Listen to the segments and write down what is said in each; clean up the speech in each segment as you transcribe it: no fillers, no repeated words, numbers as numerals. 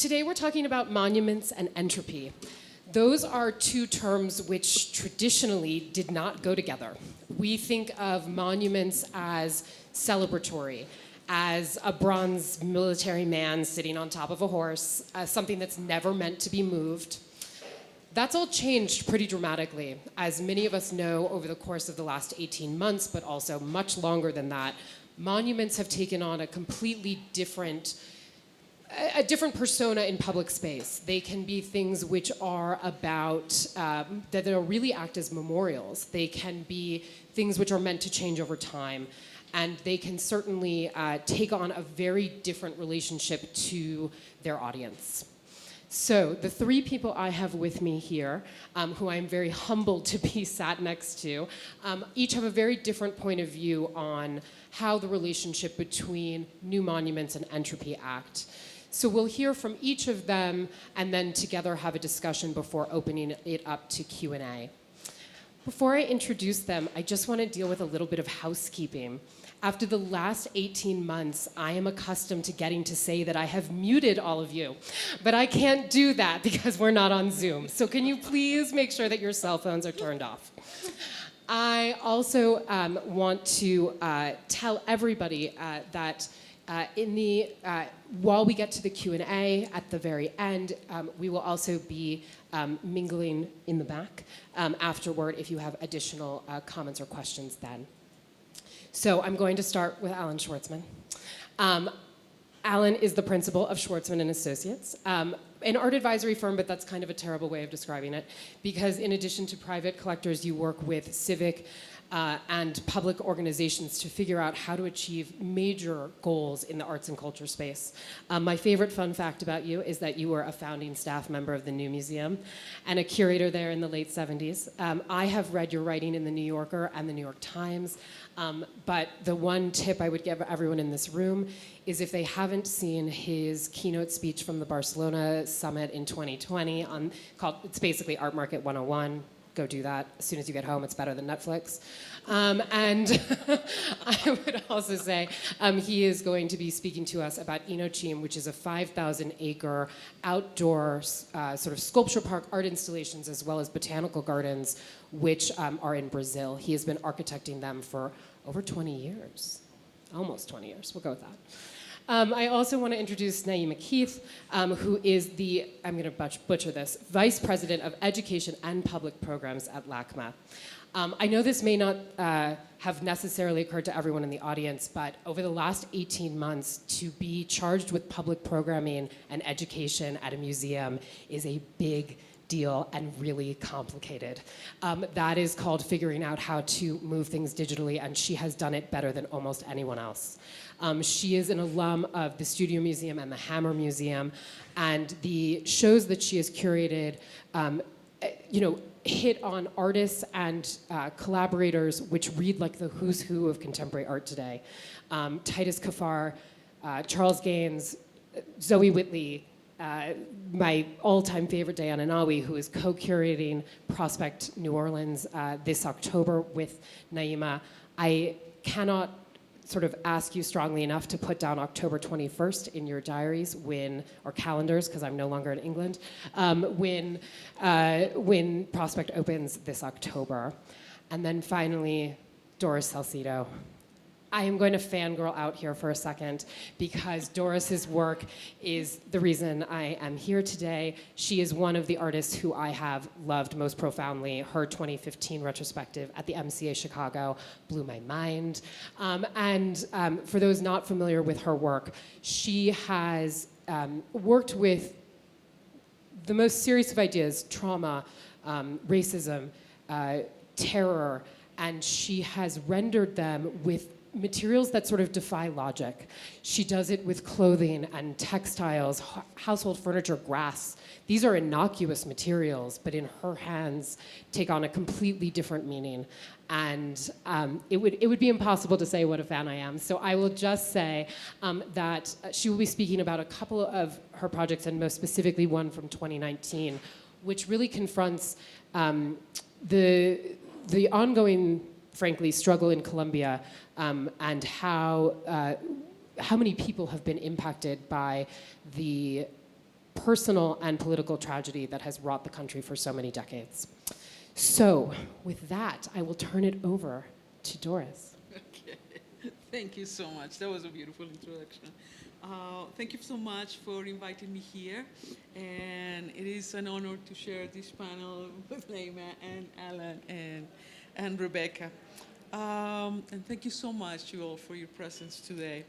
Today we're talking about monuments and entropy. Those are two terms which traditionally did not go together. We think of monuments as celebratory, as a bronze military man sitting on top of a horse, as something that's never meant to be moved. That's all changed pretty dramatically. As many of us know, over the course of the last 18 months, but also much longer than that, monuments have taken on a completely different persona in public space. They can be things which are about, that they'll really act as memorials. They can be things which are meant to change over time. And they can certainly take on a very different relationship to their audience. So the three people I have with me here, who I'm very humbled to be sat next to, each have a very different point of view on how the relationship between new monuments and entropy act. So we'll hear from each of them and then together have a discussion before opening it up to Q&A. Before I introduce them, I just want to deal with a little bit of housekeeping. After the last 18 months, I am accustomed to getting to say that I have muted all of you, but I can't do that because we're not on Zoom. So can you please make sure that your cell phones are turned off? I also want to tell everybody that while we get to the Q&A at the very end, we will also be mingling in the back afterward if you have additional comments or questions then. So I'm going to start with Allan Schwartzman. Allan is the principal of Schwartzman and Associates, an art advisory firm, but that's kind of a terrible way of describing it, because in addition to private collectors, you work with civic and public organizations to figure out how to achieve major goals in the arts and culture space. My favorite fun fact about you is that you were a founding staff member of the New Museum and a curator there in the late 70s. I have read your writing in the New Yorker and the New York Times, but the one tip I would give everyone in this room is if they haven't seen his keynote speech from the Barcelona Summit in 2020, it's basically Art Market 101. Go do that as soon as you get home. It's better than Netflix. And I would also say he is going to be speaking to us about Inochim, which is a 5,000-acre outdoor sort of sculpture park, art installations, as well as botanical gardens, which are in Brazil. He has been architecting them for over 20 years, almost 20 years. We'll go with that. I also want to introduce Naima Keith, who is the, I'm going to butcher this, Vice President of Education and Public Programs at LACMA. I know this may not have necessarily occurred to everyone in the audience, but over the last 18 months, to be charged with public programming and education at a museum is a big deal and really complicated. That is called figuring out how to move things digitally, and she has done it better than almost anyone else. She is an alum of the Studio Museum and the Hammer Museum, and the shows that she has curated, hit on artists and collaborators which read like the who's who of contemporary art today. Titus Kaphar, Charles Gaines, Zoe Whitley, my all-time favorite, Diana Nawi, who is co-curating Prospect New Orleans this October with Naima. I cannot sort of ask you strongly enough to put down October 21st in your diaries or calendars, because I'm no longer in England, when Prospect opens this October. And then finally, Doris Salcedo. I am going to fangirl out here for a second because Doris's work is the reason I am here today. She is one of the artists who I have loved most profoundly. Her 2015 retrospective at the MCA Chicago blew my mind. For those not familiar with her work, she has worked with the most serious of ideas, trauma, racism, terror, and she has rendered them with materials that sort of defy logic. She does it with clothing and textiles, household furniture, grass. These are innocuous materials, but in her hands take on a completely different meaning. And it would be impossible to say what a fan I am. So I will just say that she will be speaking about a couple of her projects, and most specifically one from 2019, which really confronts the ongoing, frankly, struggle in Colombia, and how many people have been impacted by the personal and political tragedy that has wrought the country for so many decades. So, with that, I will turn it over to Doris. Okay. Thank you so much. That was a beautiful introduction. Thank you so much for inviting me here. And it is an honor to share this panel with Naima and Allan and Rebecca. And thank you so much, you all, for your presence today.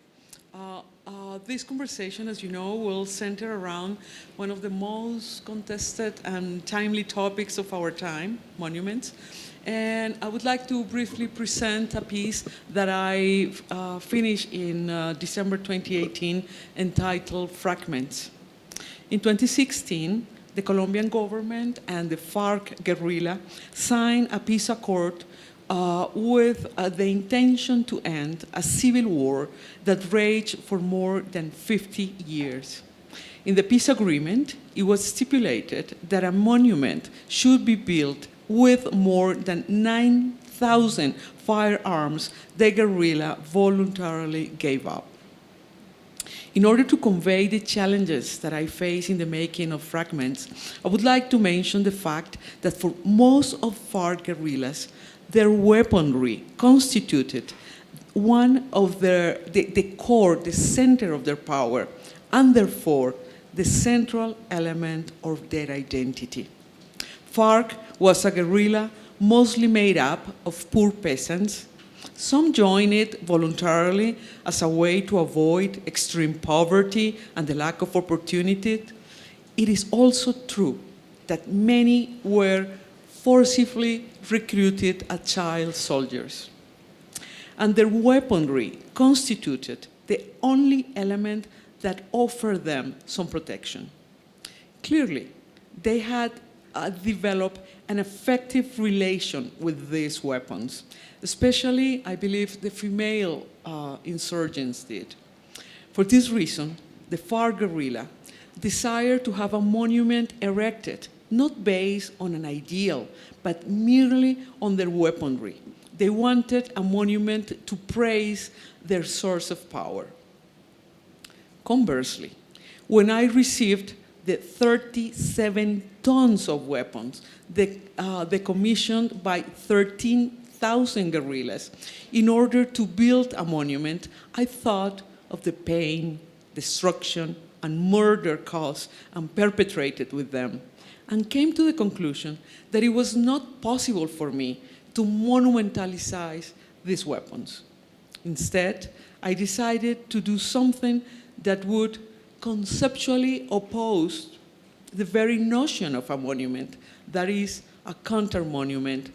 This conversation, as you know, will center around one of the most contested and timely topics of our time, monuments. And I would like to briefly present a piece that I finished in December 2018 entitled Fragments. In 2016, the Colombian government and the FARC guerrilla signed a peace accord with the intention to end a civil war that raged for more than 50 years. In the peace agreement, it was stipulated that a monument should be built with more than 9,000 firearms the guerrilla voluntarily gave up. In order to convey the challenges that I face in the making of Fragments, I would like to mention the fact that for most of FARC guerrillas, their weaponry constituted one of the core, the center of their power, and therefore the central element of their identity. FARC was a guerrilla mostly made up of poor peasants. Some joined it voluntarily as a way to avoid extreme poverty and the lack of opportunity. It is also true that many were forcibly recruited as child soldiers. And their weaponry constituted the only element that offered them some protection. Clearly, they had developed an effective relation with these weapons, especially, I believe, the female insurgents did. For this reason, the FARC guerrilla desired to have a monument erected, not based on an ideal, but merely on their weaponry. They wanted a monument to praise their source of power. Conversely, when I received the 37 tons of weapons commissioned by 13,000 guerrillas in order to build a monument, I thought of the pain, destruction, and murder caused and perpetrated with them, and came to the conclusion that it was not possible for me to monumentalize these weapons. Instead, I decided to do something that would conceptually oppose the very notion of a monument, that is, a counter-monument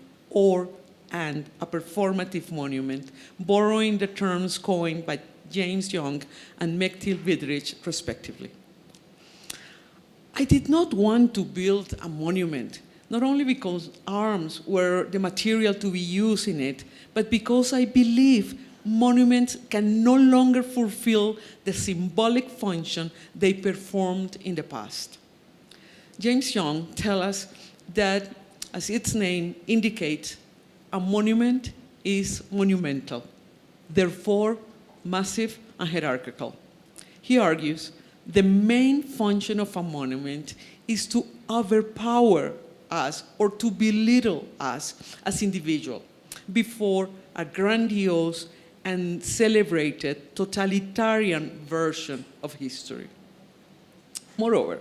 and a performative monument, borrowing the terms coined by James Young and Mckenzie Vidrich, respectively. I did not want to build a monument, not only because arms were the material to be used in it, but because I believe monuments can no longer fulfill the symbolic function they performed in the past. James Young tells us that, as its name indicates, a monument is monumental, therefore massive and hierarchical. He argues the main function of a monument is to overpower us or to belittle us as individuals before a grandiose and celebrated totalitarian version of history. Moreover,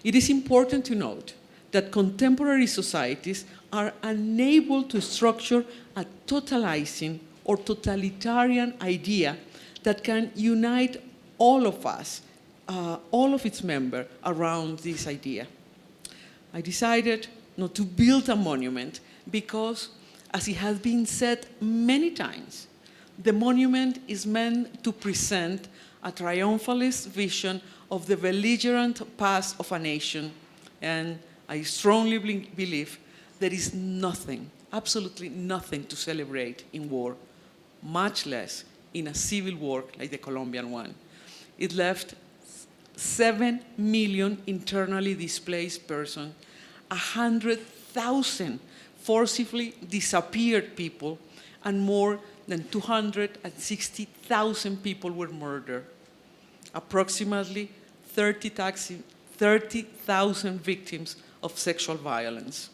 it is important to note that contemporary societies are unable to structure a totalizing or totalitarian idea that can unite all of us, all of its members, around this idea. I decided not to build a monument because, as it has been said many times, the monument is meant to present a triumphalist vision of the belligerent past of a nation, and I strongly believe there is nothing, absolutely nothing to celebrate in war, much less in a civil war like the Colombian one. It left 7 million internally displaced persons, 100,000 forcibly disappeared people, and more than 260,000 people were murdered. Approximately 30,000 30,000 victims of sexual violence.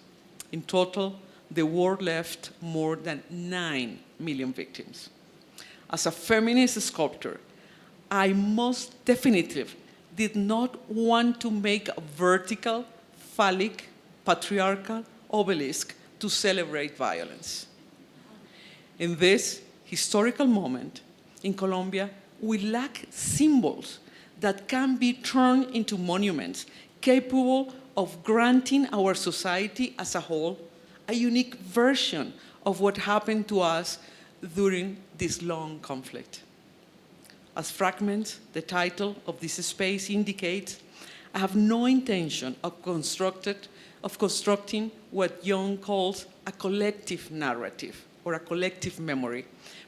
In total, the war left more than 9 million victims. As a feminist sculptor, I most definitely did not want to make a vertical, phallic, patriarchal obelisk to celebrate violence. In this historical moment in Colombia, we lack symbols that can be turned into monuments capable of granting our society as a whole a unique version of what happened to us during this long conflict. As Fragments, the title of this space indicates, I have no intention of constructing what Jung calls a collective narrative or a collective memory,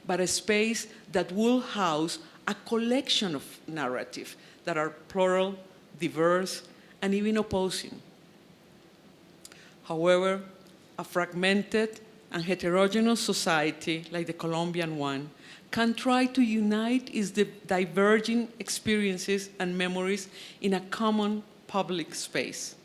but a space that will house a collection of narratives that are plural, diverse, and even opposing. However, a fragmented and heterogeneous society like the Colombian one can try to unite its diverging experiences and memories in a common public space.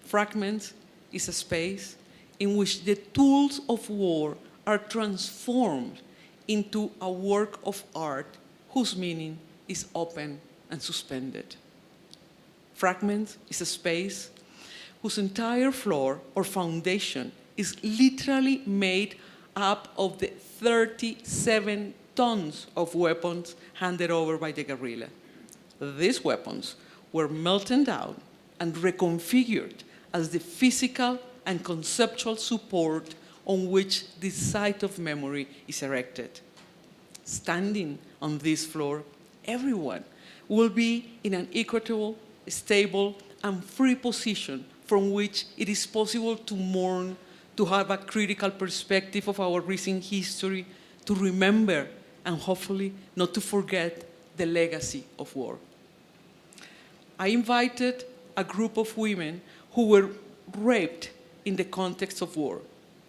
Fragments is a space in which the tools of war are transformed into a work of art whose meaning is open and suspended. Fragments is a space whose entire floor or foundation is literally made up of the 37 tons of weapons handed over by the guerrilla. These weapons were melted down and reconfigured as the physical and conceptual support on which this site of memory is erected. Standing on this floor, everyone will be in an equitable, stable, and free position from which it is possible to mourn, to have a critical perspective of our recent history, to remember, and hopefully not to forget the legacy of war. I invited a group of women who were raped in the context of war.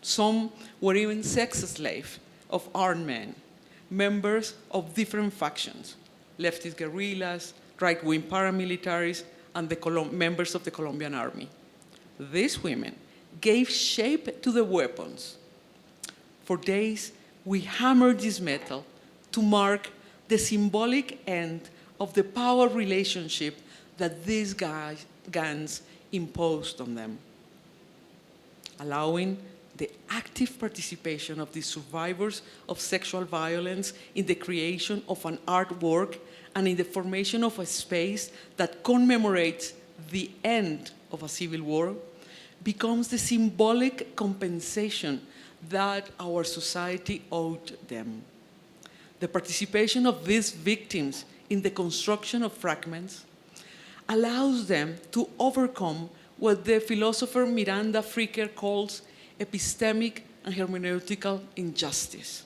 Some were even sex slaves of armed men, members of different factions, leftist guerrillas, right-wing paramilitaries, and the members of the Colombian army. These women gave shape to the weapons. For days, we hammered this metal to mark the symbolic end of the power relationship that these guns imposed on them, allowing the active participation of the survivors of sexual violence in the creation of an artwork and in the formation of a space that commemorates the end of a civil war becomes the symbolic compensation that our society owed them. The participation of these victims in the construction of fragments allows them to overcome what the philosopher Miranda Fricker calls epistemic and hermeneutical injustice.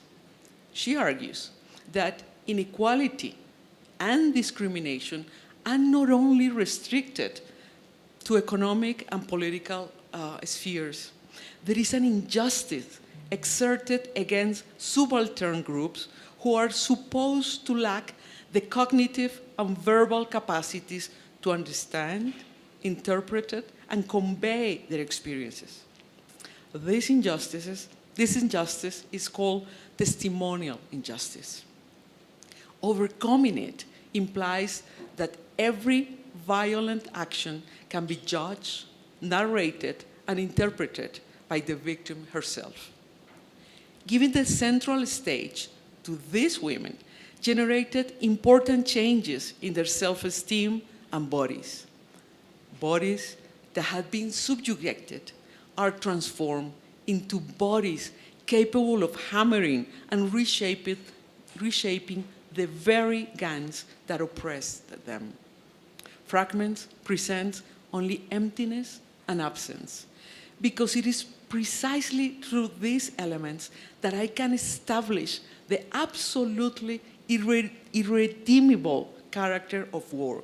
She argues that inequality and discrimination are not only restricted to economic and political spheres. There is an injustice exerted against subaltern groups who are supposed to lack the cognitive and verbal capacities to understand, interpret, and convey their experiences. This injustice is called testimonial injustice. Overcoming it implies that every violent action can be judged, narrated, and interpreted by the victim herself. Giving the central stage to these women generated important changes in their self-esteem and bodies. Bodies that had been subjugated are transformed into bodies capable of hammering and reshaping the very guns that oppressed them. Fragments present only emptiness and absence, because it is precisely through these elements that I can establish the absolutely irredeemable character of war.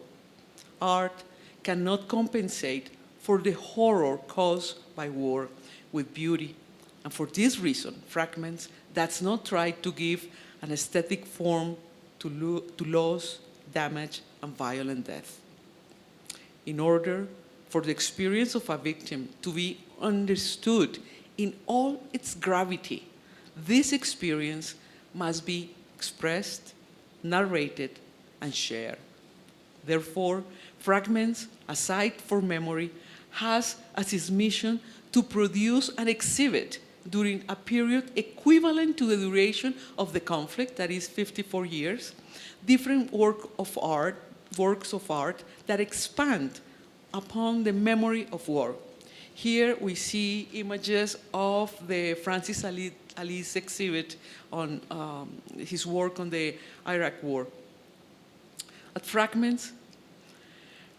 Art cannot compensate for the horror caused by war with beauty. And for this reason, Fragments does not try to give an aesthetic form to loss, damage, and violent death. In order for the experience of a victim to be understood in all its gravity, this experience must be expressed, narrated, and shared. Therefore, Fragments, a site for memory, has as its mission to produce and exhibit during a period equivalent to the duration of the conflict, that is 54 years, different works of art that expand upon the memory of war. Here we see images of the Francis Ali's exhibit on his work on the Iraq War. At Fragments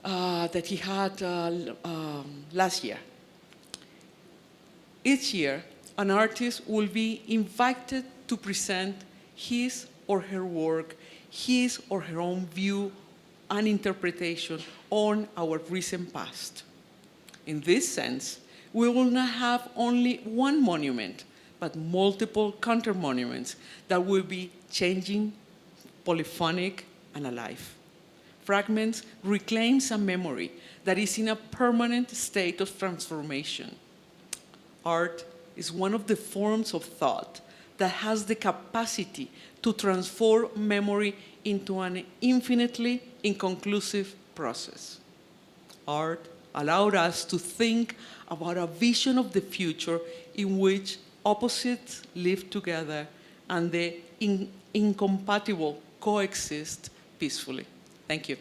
that he had last year. Each year, an artist will be invited to present his or her work, his or her own view and interpretation on our recent past. In this sense, we will not have only one monument, but multiple counter-monuments that will be changing, polyphonic, and alive. Fragments reclaims a memory that is in a permanent state of transformation. Art is one of the forms of thought that has the capacity to transform memory into an infinitely inconclusive process. Art allowed us to think about a vision of the future in which opposites live together and the incompatible coexist peacefully. Thank you.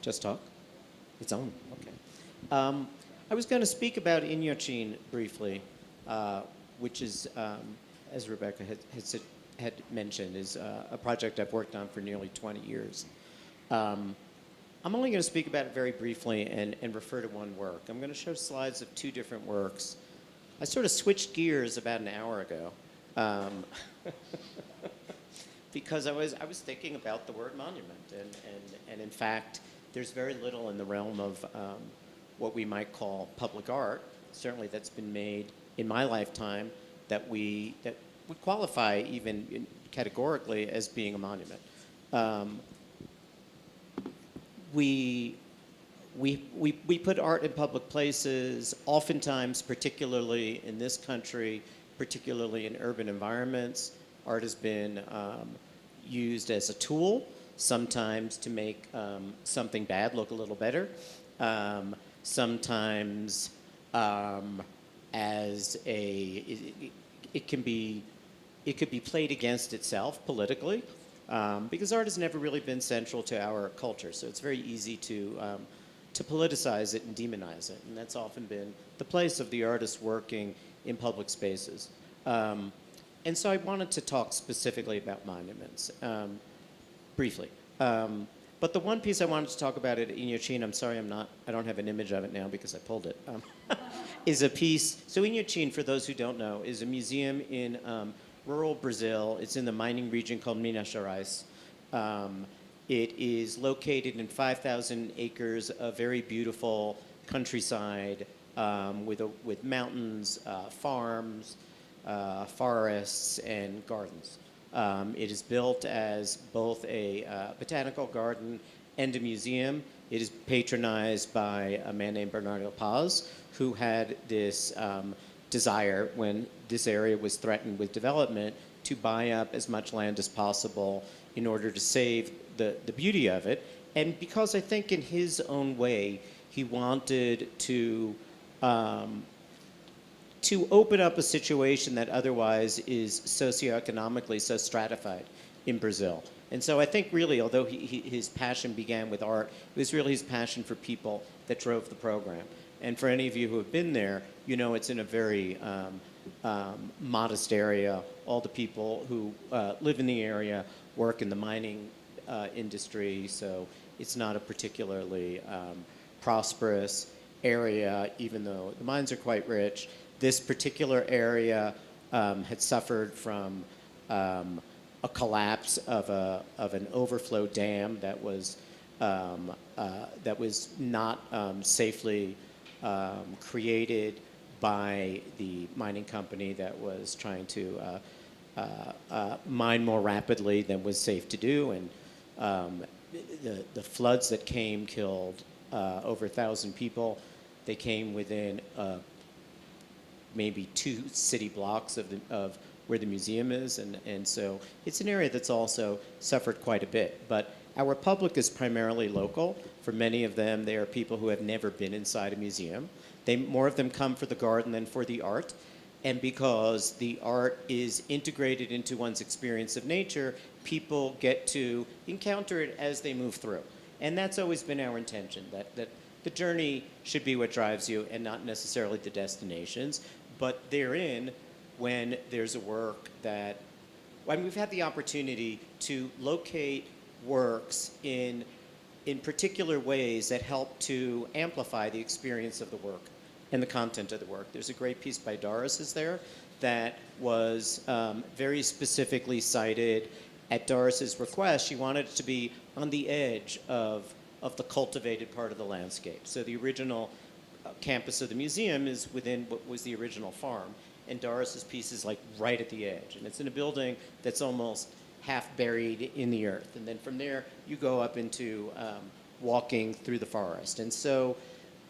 Just talk? It's on, okay. I was going to speak about Indochine briefly, which is, as Rebecca had mentioned, is a project I've worked on for nearly 20 years. I'm only going to speak about it very briefly and refer to one work. I'm going to show slides of two different works. I sort of switched gears about an hour ago because I was thinking about the word monument, and in fact, there's very little in the realm of what we might call public art, certainly that's been made in my lifetime, that would qualify even categorically as being a monument. We put art in public places, oftentimes, particularly in this country, particularly in urban environments. Art has been used as a tool, sometimes to make something bad look a little better, sometimes as it could be played against itself politically, because art has never really been central to our culture. So it's very easy to politicize it and demonize it, and that's often been the place of the artist working in public spaces. And so I wanted to talk specifically about monuments, briefly. But the one piece I wanted to talk about at Indochine, I'm sorry I don't have an image of it now because I pulled it, is a piece. So Indochine, for those who don't know, is a museum in rural Brazil. It's in the mining region called Minas Gerais. It is located in 5,000 acres of very beautiful countryside with mountains, farms, forests, and gardens. It is built as both a botanical garden and a museum. It is patronized by a man named Bernardo Paz, who had this desire, when this area was threatened with development, to buy up as much land as possible in order to save the beauty of it. And because I think in his own way, he wanted to open up a situation that otherwise is socioeconomically so stratified in Brazil. And so I think really, although his passion began with art, it was really his passion for people that drove the program. And for any of you who have been there, you know it's in a very modest area. All the people who live in the area work in the mining industry, so it's not a particularly prosperous area, even though the mines are quite rich. This particular area had suffered from a collapse of an overflow dam that was that was not safely created by the mining company that was trying to mine more rapidly than was safe to do, and the floods that came killed over 1,000 people. They came within maybe 2 city blocks of where the museum is, and so it's an area that's also suffered quite a bit. But our public is primarily local. For many of them, they are people who have never been inside a museum. More of them come for the garden than for the art. And because the art is integrated into one's experience of nature, people get to encounter it as they move through. And that's always been our intention, that the journey should be what drives you and not necessarily the destinations. But therein, when there's a work that, when we've had the opportunity to locate works in particular ways that help to amplify the experience of the work and the content of the work. There's a great piece by Doris there that was very specifically cited at Doris's request. She wanted it to be on the edge of the cultivated part of the landscape. So the original campus of the museum is within what was the original farm, and Doris's piece is like right at the edge. And it's in a building that's almost half buried in the earth. And then from there, you go up into walking through the forest. And so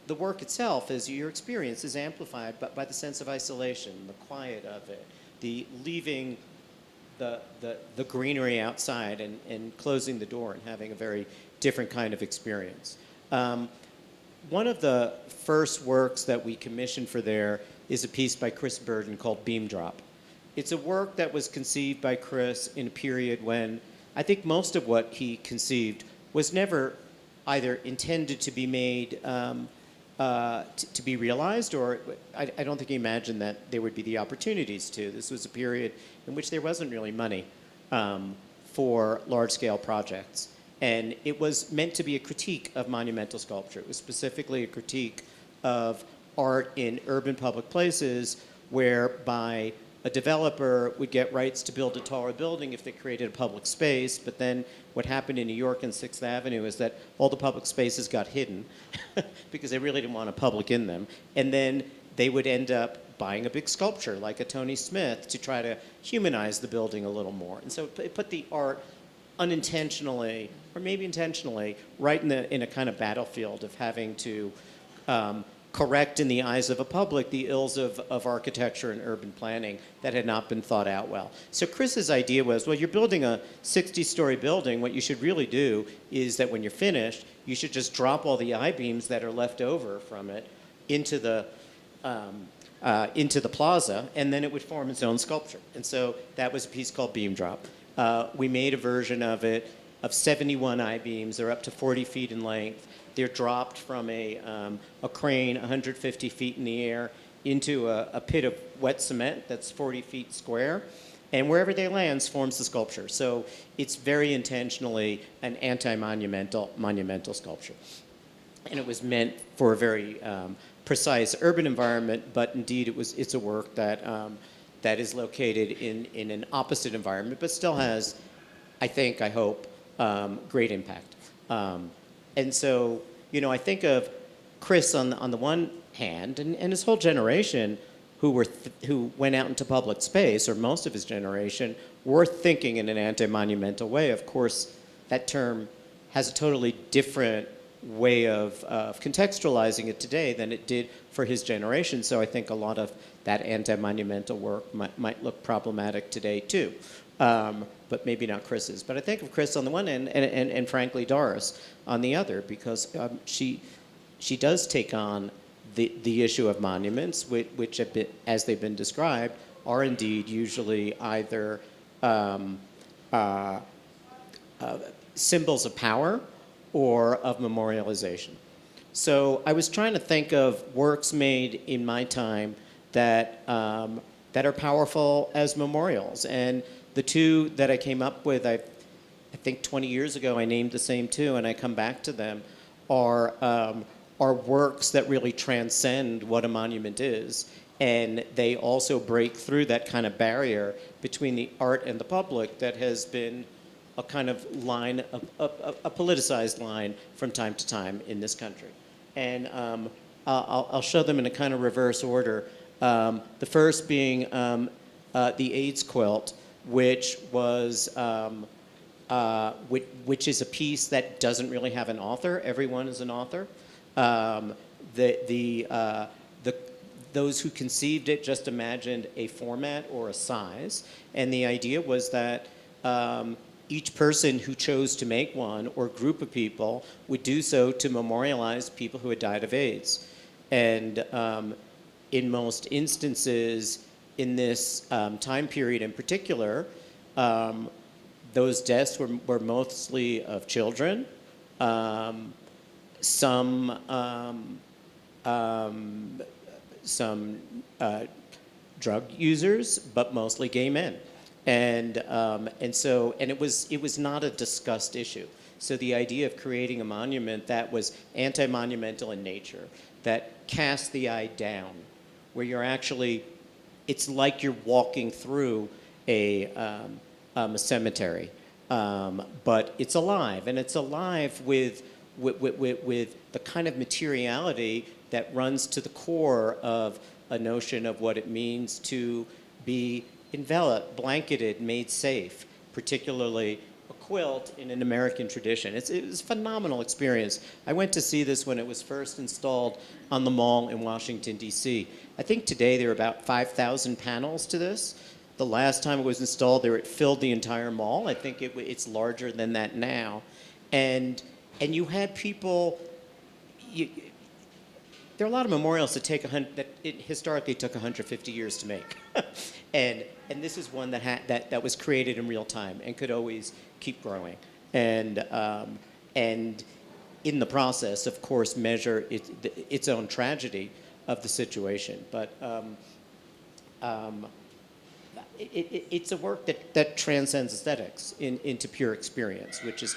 the work itself, as your experience, is amplified by the sense of isolation, the quiet of it, the leaving the greenery outside and closing the door and having a very different kind of experience. One of the first works that we commissioned for there is a piece by Chris Burden called Beam Drop. It's a work that was conceived by Chris in a period when I think most of what he conceived was never either intended to be made to be realized, or I don't think he imagined that there would be the opportunities to. This was a period in which there wasn't really money for large-scale projects. And it was meant to be a critique of monumental sculpture. It was specifically a critique of art in urban public places whereby a developer would get rights to build a taller building if they created a public space, but then what happened in New York and 6th Avenue is that all the public spaces got hidden because they really didn't want a public in them. And then they would end up buying a big sculpture like a Tony Smith to try to humanize the building a little more. And so it put the art unintentionally, or maybe intentionally, right in a kind of battlefield of having to correct in the eyes of a public the ills of architecture and urban planning that had not been thought out well. So Chris's idea was, well, you're building a 60-story building. What you should really do is that when you're finished, you should just drop all the I-beams that are left over from it into the plaza, and then it would form its own sculpture. And so that was a piece called Beam Drop. We made a version of it of 71 I-beams. They're up to 40 feet in length. They're dropped from a crane 150 feet in the air into a pit of wet cement that's 40 feet square. And wherever they land forms the sculpture. So it's very intentionally an monumental sculpture. And it was meant for a very precise urban environment, but indeed it's a work that is located in an opposite environment, but still has, I hope, great impact. And so, I think of Chris on the one hand, and his whole generation who went out into public space, or most of his generation, were thinking in an anti-monumental way. Of course, that term has a totally different way of contextualizing it today than it did for his generation. So I think a lot of that anti-monumental work might look problematic today too. But maybe not Chris's. But I think of Chris on the one end, and frankly Doris on the other, because she does take on the issue of monuments, which have been, as they've been described, are indeed usually either symbols of power or of memorialization. So I was trying to think of works made in my time that are powerful as memorials. And the two that I came up with, I think 20 years ago, I named the same two, and I come back to them, are works that really transcend what a monument is. And they also break through that kind of barrier between the art and the public that has been a kind of line, a politicized line from time to time in this country. And I'll show them in a kind of reverse order. The first being the Aids Quilt, which was which is a piece that doesn't really have an author. Everyone is an author. Those who conceived it just imagined a format or a size, and the idea was that each person who chose to make one or group of people would do so to memorialize people who had died of AIDS. And in most instances, in this time period in particular, those deaths were mostly of children, some drug users, but mostly gay men, and it was not a discussed issue. So the idea of creating a monument that was anti-monumental in nature, that cast the eye down, where you're actually, it's like you're walking through a cemetery, but it's alive, and it's alive with the kind of materiality that runs to the core of a notion of what it means to be enveloped, blanketed, made safe, particularly a quilt in an American tradition. It was a phenomenal experience. I went to see this when it was first installed on the Mall in Washington, D.C. I think today there are about 5,000 panels to this. The last time it was installed, it filled the entire mall. I think it's larger than that now. And you had people, there are a lot of memorials that historically took 150 years to make. and this is one that was created in real time and could always keep growing. And in the process, of course, measure its own tragedy of the situation. But it's a work that transcends aesthetics into pure experience, which is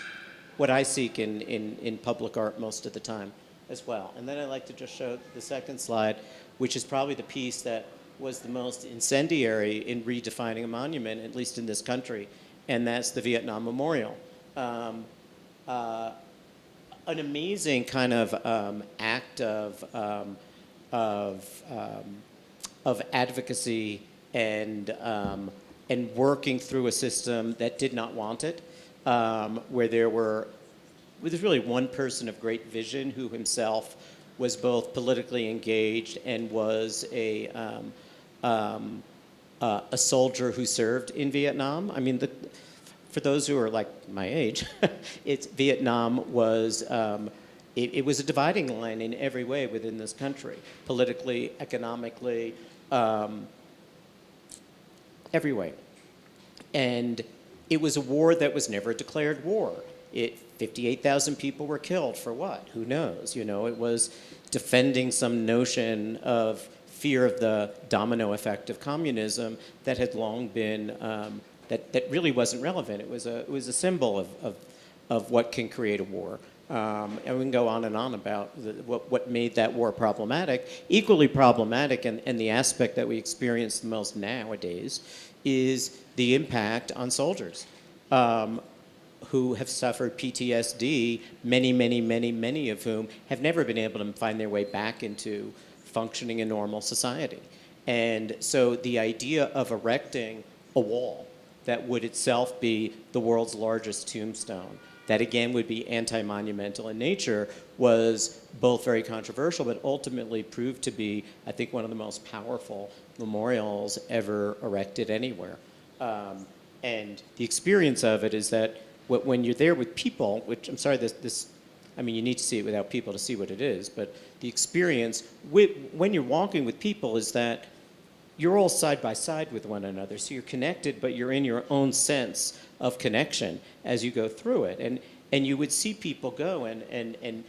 what I seek in public art most of the time as well. And then I'd like to just show the second slide, which is probably the piece that was the most incendiary in redefining a monument, at least in this country, and that's the Vietnam Memorial. An amazing kind of act of advocacy and working through a system that did not want it, where there was really one person of great vision who himself was both politically engaged and was a soldier who served in Vietnam. I mean, for those who are like my age, Vietnam was it was a dividing line in every way within this country, politically, economically, every way. And it was a war that was never a declared war. 58,000 people were killed for what? Who knows? You know, it was defending some notion of fear of the domino effect of communism that had long been, that really wasn't relevant. It was a symbol of what can create a war. And we can go on and on about what made that war problematic. Equally problematic, and the aspect that we experience the most nowadays, is the impact on soldiers who have suffered PTSD, many of whom have never been able to find their way back into functioning in normal society. And so the idea of erecting a wall that would itself be the world's largest tombstone, that again would be anti-monumental in nature, was both very controversial, but ultimately proved to be, I think, one of the most powerful memorials ever erected anywhere. And the experience of it is that when you're there with people, which I'm sorry, I mean, you need to see it without people to see what it is, but the experience when you're walking with people is that you're all side by side with one another. So you're connected, but you're in your own sense of connection as you go through it. And you would see people go and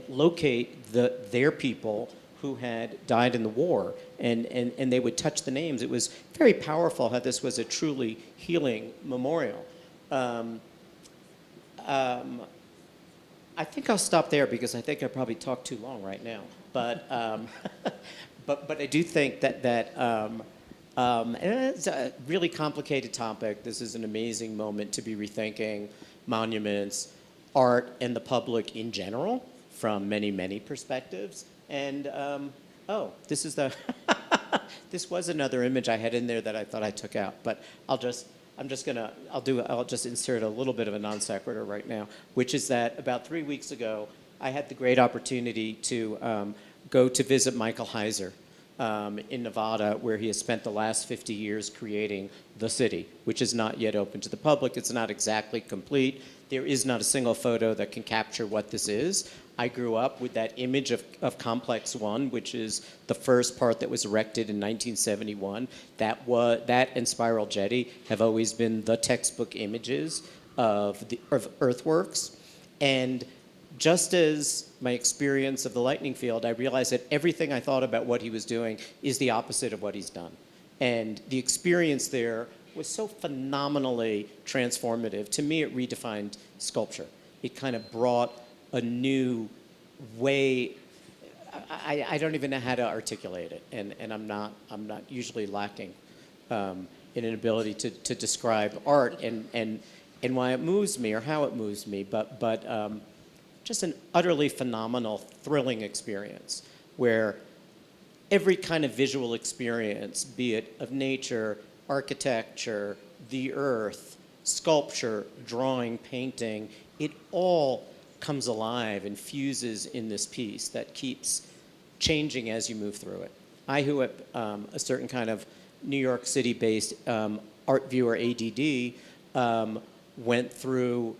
locate their people who had died in the war, and they would touch the names. It was very powerful how this was a truly healing memorial. I think I'll stop there because I think I probably talked too long right now. But but I do think that And it's a really complicated topic. This is an amazing moment to be rethinking monuments, art, and the public in general from many, many perspectives. And, oh, this is the, this was another image I had in there that I thought I took out, but I'll just insert a little bit of a non sequitur right now, which is that about 3 weeks ago, I had the great opportunity to go to visit Michael Heiser in Nevada, where he has spent the last 50 years creating the city, which is not yet open to the public. It's not exactly complete. There is not a single photo that can capture what this is. I grew up with that image of Complex 1, which is the first part that was erected in 1971. That and Spiral Jetty have always been the textbook images of earthworks. And just as my experience of the lightning field, I realized that everything I thought about what he was doing is the opposite of what he's done. And the experience there was so phenomenally transformative. To me, it redefined sculpture. It kind of brought a new way. I don't even know how to articulate it, and I'm not usually lacking in an ability to describe art and why it moves me or how it moves me, but just an utterly phenomenal, thrilling experience where every kind of visual experience, be it of nature, architecture, the earth, sculpture, drawing, painting, it all comes alive and fuses in this piece that keeps changing as you move through it. I, who have a certain kind of New York City-based art viewer ADD, went through.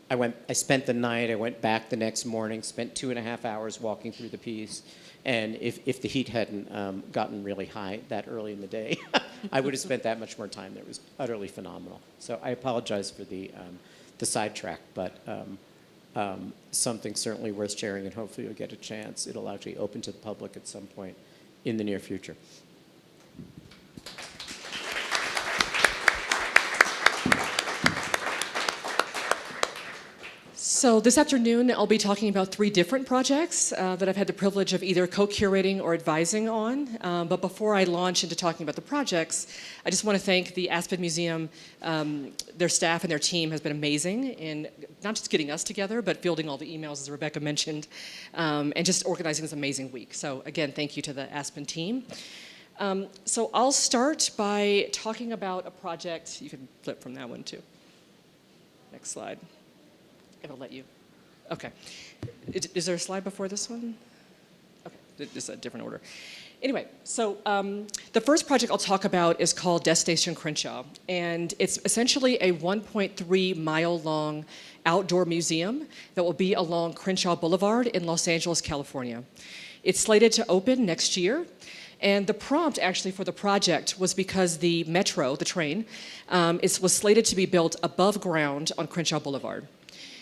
I spent the night. I went back the next morning. Spent 2.5 hours walking through the piece, and if the heat hadn't gotten really high that early in the day, I would have spent that much more time. It was utterly phenomenal. So I apologize for the sidetrack, but. Something certainly worth sharing, and hopefully you'll get a chance. It'll actually open to the public at some point in the near future. So this afternoon, I'll be talking about 3 different projects that I've had the privilege of either co-curating or advising on. But before I launch into talking about the projects, I just want to thank the Aspen Museum. Their staff and their team has been amazing in not just getting us together, but fielding all the emails, as Rebecca mentioned, and just organizing this amazing week. So again, thank you to the Aspen team. So I'll start by talking about a project. You can flip from that one too. Next slide. It'll let you. Okay. Is there a slide before this one? Okay, it's a different order. Anyway, so the first project I'll talk about is called Destination Crenshaw, and it's essentially a 1.3-mile-long outdoor museum that will be along Crenshaw Boulevard in Los Angeles, California. It's slated to open next year, and the prompt actually for the project was because the metro, the train, was slated to be built above ground on Crenshaw Boulevard.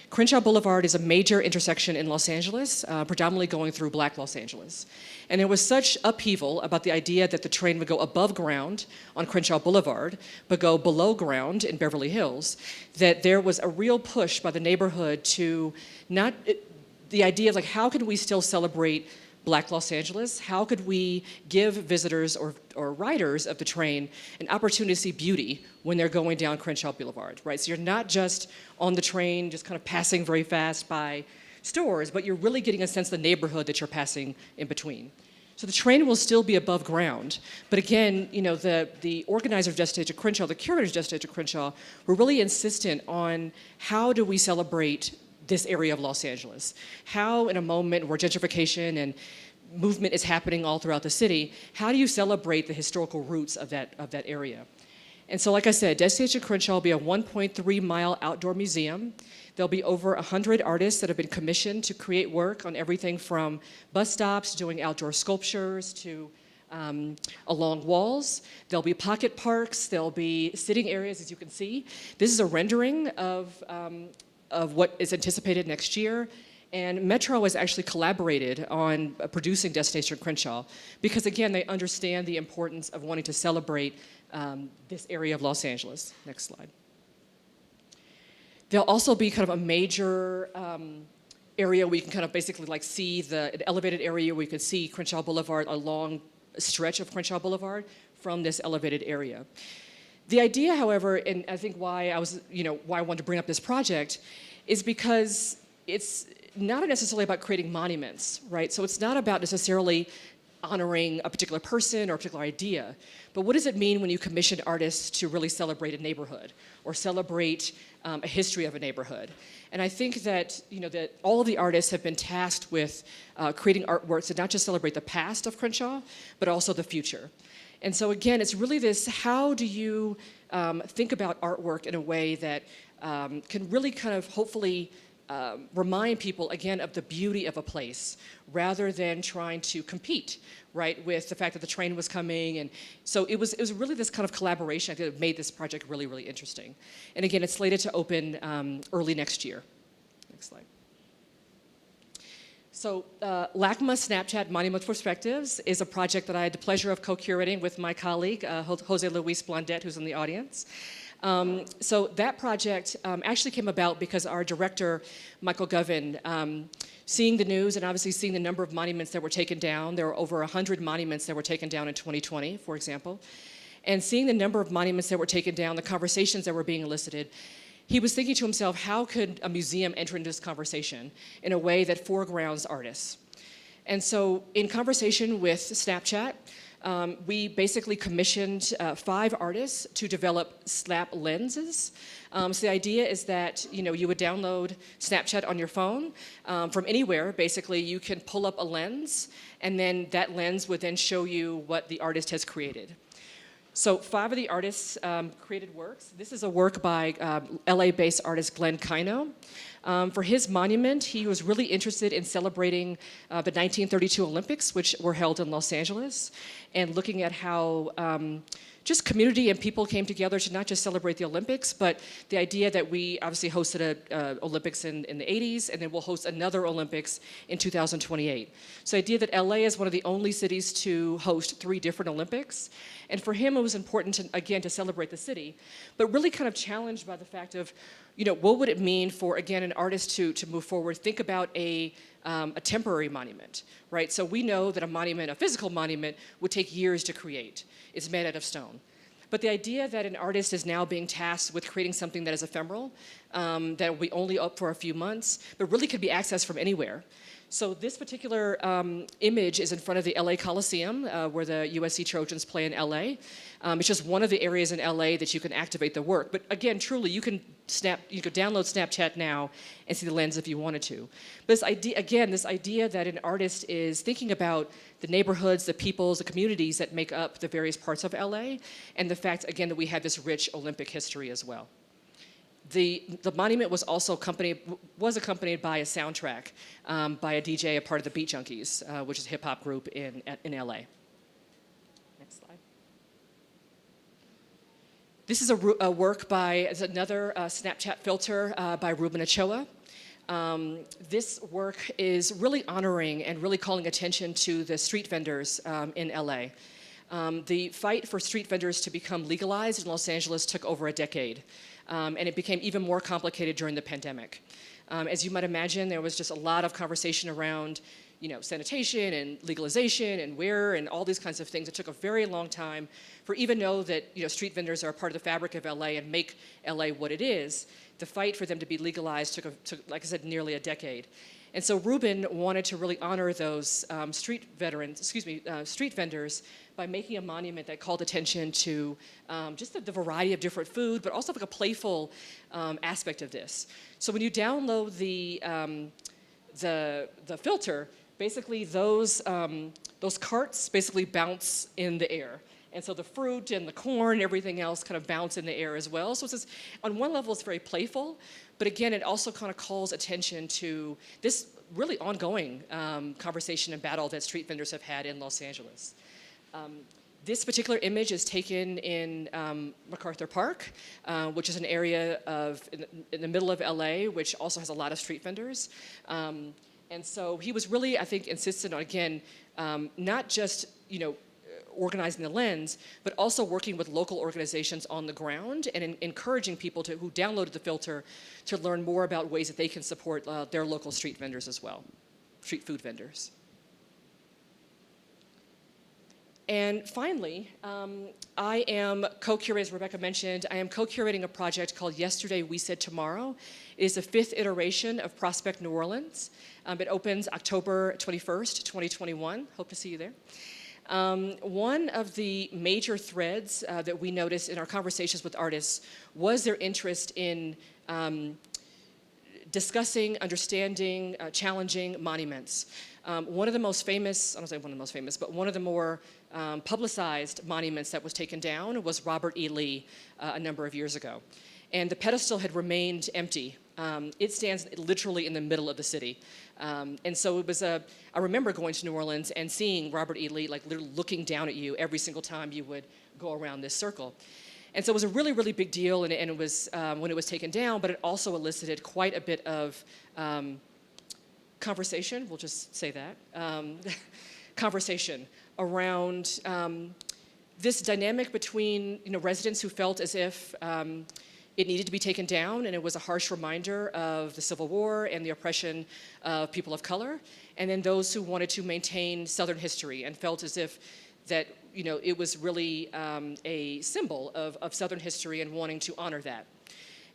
Crenshaw Boulevard is a major intersection in Los Angeles, predominantly going through Black Los Angeles. And there was such upheaval about the idea that the train would go above ground on Crenshaw Boulevard, but go below ground in Beverly Hills, that there was a real push by the neighborhood to the idea of like, how can we still celebrate Black Los Angeles? How could we give visitors or riders of the train an opportunity to see beauty when they're going down Crenshaw Boulevard, right? So you're not just on the train, just kind of passing very fast by stores, but you're really getting a sense of the neighborhood that you're passing in between. So the train will still be above ground, but again, you know, the organizer of Destination Crenshaw, the curators of Destination Crenshaw, were really insistent on how do we celebrate this area of Los Angeles. How, in a moment where gentrification and movement is happening all throughout the city, how do you celebrate the historical roots of that area? And so, like I said, Destination Crenshaw will be a 1.3-mile outdoor museum. There'll be over 100 artists that have been commissioned to create work on everything from bus stops, doing outdoor sculptures, to along walls. There'll be pocket parks. There'll be sitting areas, as you can see. This is a rendering of what is anticipated next year. And Metro has actually collaborated on producing Destination Crenshaw because, again, they understand the importance of wanting to celebrate this area of Los Angeles. Next slide. There'll also be kind of a major area where you can kind of basically like see an elevated area where you can see Crenshaw Boulevard, a long stretch of Crenshaw Boulevard from this elevated area. The idea, however, and I think why I wanted to bring up this project, is because it's not necessarily about creating monuments, right? So it's not about necessarily honoring a particular person or a particular idea, but what does it mean when you commission artists to really celebrate a neighborhood or celebrate a history of a neighborhood? And I think that that all of the artists have been tasked with creating artworks that not just celebrate the past of Crenshaw, but also the future. And so again, it's really this: how do you think about artwork in a way that can really kind of hopefully remind people again of the beauty of a place, rather than trying to compete, right, with the fact that the train was coming. And so it was really this kind of collaboration I think that made this project really, really interesting. And again, it's slated to open early next year. Next slide. So LACMA Snapchat Monument Perspectives is a project that I had the pleasure of co-curating with my colleague, Jose Luis Blondet, who's in the audience. So that project actually came about because our director, Michael Govan, seeing the news and obviously seeing the number of monuments that were taken down. There were over 100 monuments that were taken down in 2020, for example. And seeing the number of monuments that were taken down, the conversations that were being elicited, he was thinking to himself, how could a museum enter into this conversation in a way that foregrounds artists? And so in conversation with Snapchat, we basically commissioned 5 artists to develop snap lenses. So the idea is that you would download Snapchat on your phone from anywhere. Basically, you can pull up a lens, and then that lens would then show you what the artist has created. So 5 of the artists created works. This is a work by LA-based artist Glenn Kino. For his monument, he was really interested in celebrating the 1932 Olympics, which were held in Los Angeles, and looking at how just community and people came together to not just celebrate the Olympics, but the idea that we obviously hosted an Olympics in the 80s, and then we'll host another Olympics in 2028. So the idea that LA is one of the only cities to host 3 different Olympics. And for him, it was important, to celebrate the city, but really kind of challenged by the fact of, what would it mean for, again, an artist to move forward, think about a temporary monument, right? So we know that a physical monument, would take years to create. It's made out of stone. But the idea that an artist is now being tasked with creating something that is ephemeral, that will be only up for a few months, but really could be accessed from anywhere. So this particular image is in front of the LA Coliseum, where the USC Trojans play in LA. It's just one of the areas in LA that you can activate the work. But again, truly, you could download Snapchat now and see the lens if you wanted to. But this idea that an artist is thinking about the neighborhoods, the peoples, the communities that make up the various parts of LA, and the fact, again, that we have this rich Olympic history as well. The monument was also accompanied by a soundtrack by a DJ, a part of the Beat Junkies, which is a hip-hop group in LA. Next slide. This is a work by another Snapchat filter by Ruben Ochoa. This work is really honoring and really calling attention to the street vendors in LA. The fight for street vendors to become legalized in Los Angeles took over a decade. And it became even more complicated during the pandemic. As you might imagine, there was just a lot of conversation around, sanitation and legalization and where and all these kinds of things. It took a very long time for even know that, street vendors are a part of the fabric of LA and make LA what it is. The fight for them to be legalized took, like I said, nearly a decade. And so Ruben wanted to really honor those street vendors by making a monument that called attention to just the variety of different food, but also like a playful aspect of this. So when you download the filter, basically those carts basically bounce in the air. And so the fruit and the corn and everything else kind of bounce in the air as well. So it's on one level, it's very playful, but again, it also kind of calls attention to this really ongoing conversation and battle that street vendors have had in Los Angeles. This particular image is taken in MacArthur Park, which is an area in the middle of LA, which also has a lot of street vendors. And so he was really, I think, insistent on, again, not just, organizing the lens, but also working with local organizations on the ground and encouraging people who downloaded the filter to learn more about ways that they can support their local street vendors as well, street food vendors. And finally, I am co-curating, as Rebecca mentioned, I am co-curating a project called Yesterday We Said Tomorrow. It is the 5th iteration of Prospect New Orleans. It opens October 21st, 2021. Hope to see you there. One of the major threads that we noticed in our conversations with artists was their interest in discussing, understanding, challenging monuments. One of the most famous, I don't say one of the most famous, but one of the more publicized monuments that was taken down was Robert E. Lee a number of years ago. And the pedestal had remained empty. It stands literally in the middle of the city. And so it was I remember going to New Orleans and seeing Robert E. Lee like literally looking down at you every single time you would go around this circle. And so it was a really, really big deal, and it was when it was taken down, but it also elicited quite a bit of conversation, we'll just say that, conversation around this dynamic between residents who felt as if it needed to be taken down, and it was a harsh reminder of the Civil War and the oppression of people of color, and then those who wanted to maintain Southern history and felt as if that it was really a symbol of Southern history and wanting to honor that.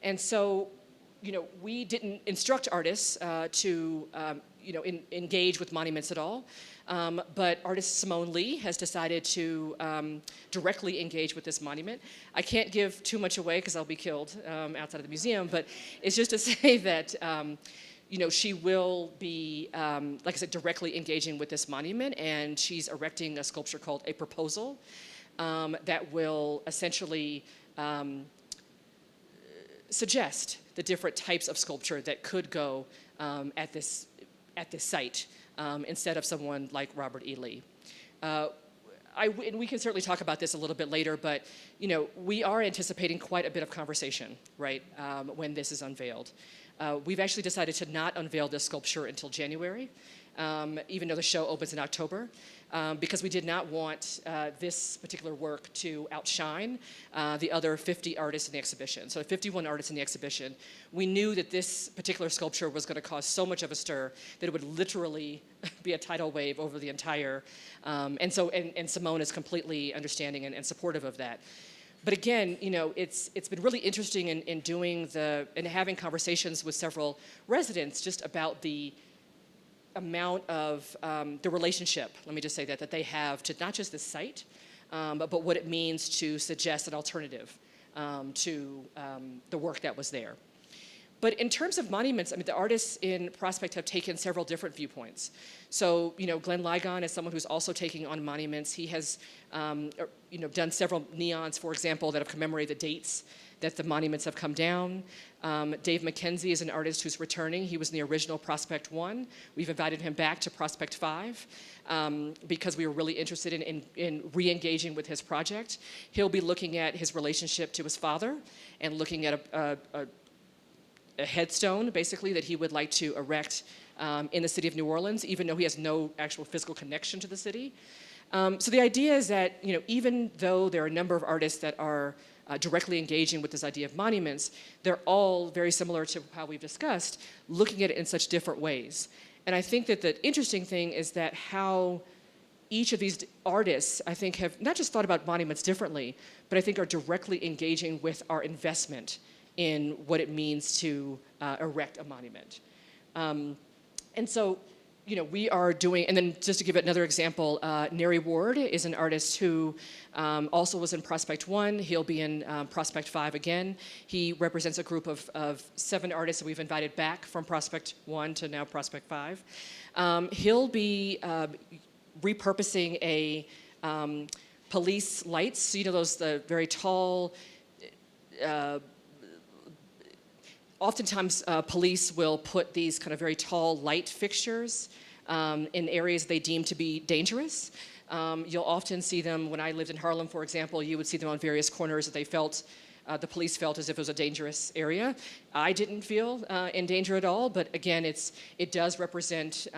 And so, we didn't instruct artists to, engage with monuments at all. But artist Simone Lee has decided to directly engage with this monument. I can't give too much away because I'll be killed outside of the museum, but it's just to say that she will be, like I said, directly engaging with this monument, and she's erecting a sculpture called A Proposal that will essentially suggest the different types of sculpture that could go at this site instead of someone like Robert E. Lee. And we can certainly talk about this a little bit later, but we are anticipating quite a bit of conversation, right, when this is unveiled. We've actually decided to not unveil this sculpture until January, even though the show opens in October, because we did not want this particular work to outshine the other 50 artists in the exhibition. So 51 artists in the exhibition. We knew that this particular sculpture was going to cause so much of a stir that it would literally be a tidal wave over the entire, and Simone is completely understanding and supportive of that. But again, it's been really interesting in doing and having conversations with several residents just about the amount of the relationship, let me just say that they have to not just this site, but what it means to suggest an alternative to the work that was there. But in terms of monuments, the artists in Prospect have taken several different viewpoints. So, Glenn Ligon is someone who's also taking on monuments. He has, done several neons, for example, that have commemorated the dates that the monuments have come down. Dave Mckenzie is an artist who's returning. He was in the original Prospect 1. We've invited him back to Prospect 5 because we were really interested in re-engaging with his project. He'll be looking at his relationship to his father and looking at a headstone, basically, that he would like to erect in the city of New Orleans, even though he has no actual physical connection to the city. So the idea is that, even though there are a number of artists that are directly engaging with this idea of monuments, they're all very similar to how we've discussed, looking at it in such different ways. And I think that the interesting thing is that how each of these artists, I think, have not just thought about monuments differently, but I think are directly engaging with our investment in what it means to erect a monument. And so, we are doing, and then just to give it another example, Neri Ward is an artist who also was in Prospect 1. He'll be in Prospect 5 again. He represents a group of 7 artists that we've invited back from Prospect 1 to now Prospect 5. He'll be repurposing a police lights, the very tall, oftentimes police will put these kind of very tall light fixtures in areas they deem to be dangerous. You'll often see them, when I lived in Harlem, for example, you would see them on various corners that the police felt as if it was a dangerous area. I didn't feel in danger at all, but again, it does represent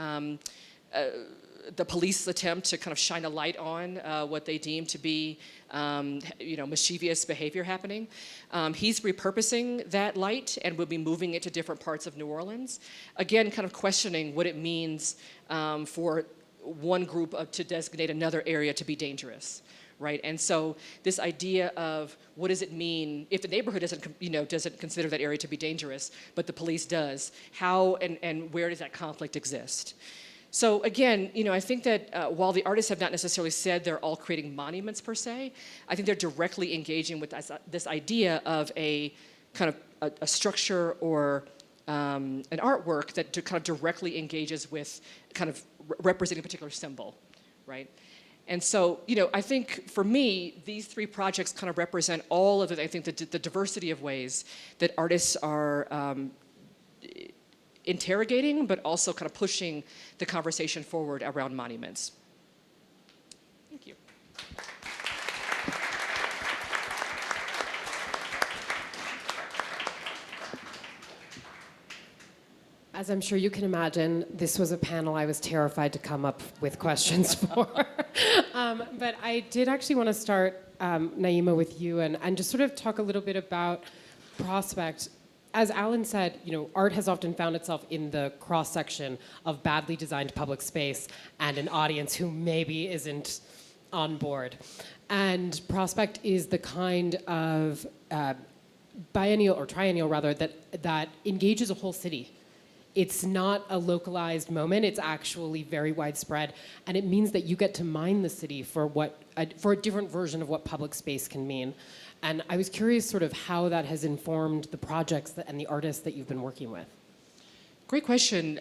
the police attempt to kind of shine a light on what they deem to be, mischievous behavior happening. He's repurposing that light and will be moving it to different parts of New Orleans. Again, kind of questioning what it means for one group to designate another area to be dangerous, right? And so this idea of what does it mean if the neighborhood doesn't consider that area to be dangerous, but the police does? How and where does that conflict exist? So again, I think that while the artists have not necessarily said they're all creating monuments per se, I think they're directly engaging with this idea of a kind of a structure or an artwork that kind of directly engages with kind of representing a particular symbol, right? And so, I think for me, these three projects kind of represent all of it. I think the diversity of ways that artists are interrogating, but also kind of pushing the conversation forward around monuments. Thank you. As I'm sure you can imagine, this was a panel I was terrified to come up with questions for. But I did actually want to start, Naima, with you and just sort of talk a little bit about Prospect. As Allan said, art has often found itself in the cross-section of badly designed public space and an audience who maybe isn't on board. And Prospect is the kind of biennial, or triennial rather, that engages a whole city. It's not a localized moment, it's actually very widespread, and it means that you get to mine the city for a different version of what public space can mean. And I was curious sort of how that has informed the projects and the artists that you've been working with. Great question.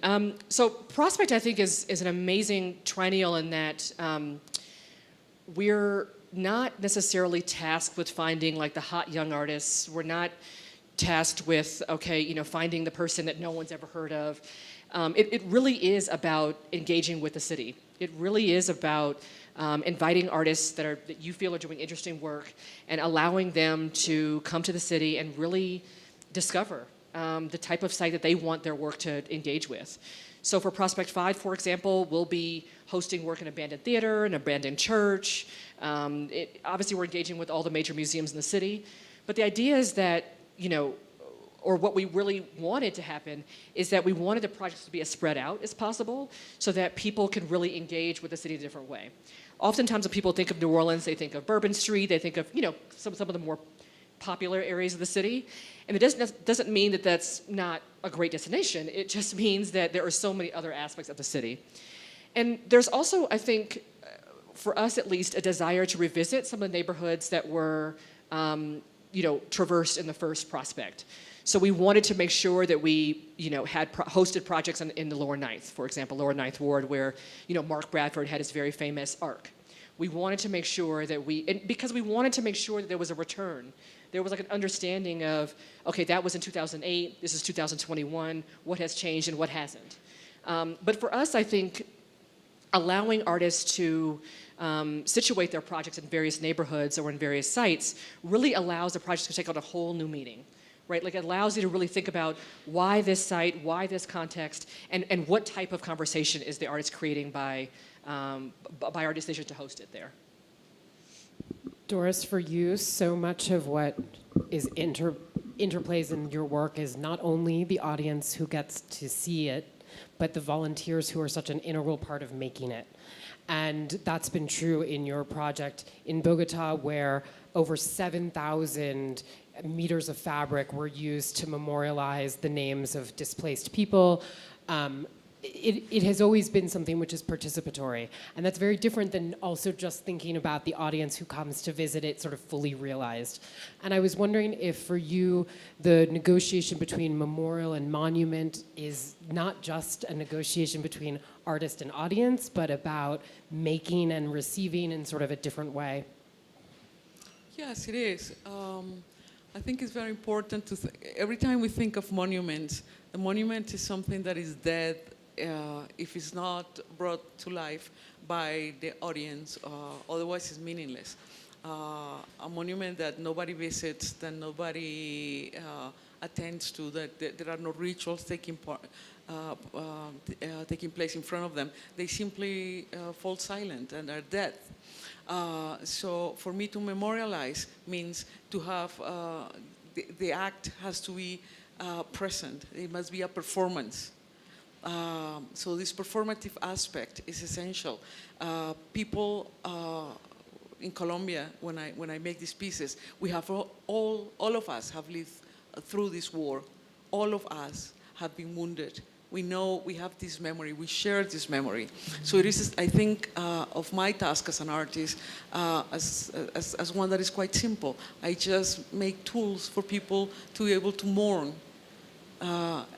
So Prospect, I think, is an amazing triennial in that we're not necessarily tasked with finding like the hot young artists. We're not tasked with, finding the person that no one's ever heard of. It really is about engaging with the city. It really is about inviting artists that you feel are doing interesting work and allowing them to come to the city and really discover the type of site that they want their work to engage with. So for Prospect 5, for example, we'll be hosting work in an abandoned theater, an abandoned church. Obviously, we're engaging with all the major museums in the city. But the idea is that or what we really wanted to happen is that we wanted the projects to be as spread out as possible so that people can really engage with the city in a different way. Oftentimes when people think of New Orleans, they think of Bourbon Street, they think of, some of the more popular areas of the city. And it doesn't mean that that's not a great destination. It just means that there are so many other aspects of the city. And there's also, I think, for us at least, a desire to revisit some of the neighborhoods that were traversed in the first Prospect. So we wanted to make sure that we, had hosted projects in the Lower Ninth, for example, Lower Ninth Ward, where, Mark Bradford had his very famous arc. We wanted to make sure that because we wanted to make sure that there was a return. There was like an understanding of, okay, that was in 2008, this is 2021, what has changed and what hasn't. But for us, I think allowing artists to situate their projects in various neighborhoods or in various sites really allows the projects to take on a whole new meaning, right? Like it allows you to really think about why this site, why this context, and what type of conversation is the artist creating by our decision to host it there. Doris, for you, so much of what is interplays in your work is not only the audience who gets to see it, but the volunteers who are such an integral part of making it. And that's been true in your project in Bogota, where over 7,000 meters of fabric were used to memorialize the names of displaced people. It has always been something which is participatory, and that's very different than also just thinking about the audience who comes to visit it sort of fully realized. And I was wondering if for you, the negotiation between memorial and monument is not just a negotiation between artist and audience, but about making and receiving in sort of a different way. Yes, it is. I think it's very important to every time we think of monuments, the monument is something that is dead if it's not brought to life by the audience, otherwise it's meaningless. A monument that nobody visits, that nobody attends to, that there are no rituals taking place in front of them, they simply fall silent and are dead. So for me to memorialize means to have, the act has to be present. It must be a performance. So this performative aspect is essential. People in Colombia, when I make these pieces, we have all of us have lived through this war. All of us have been wounded. We know we have this memory, we share this memory. So it is, I think, of my task as an artist, as one that is quite simple. I just make tools for people to be able to mourn.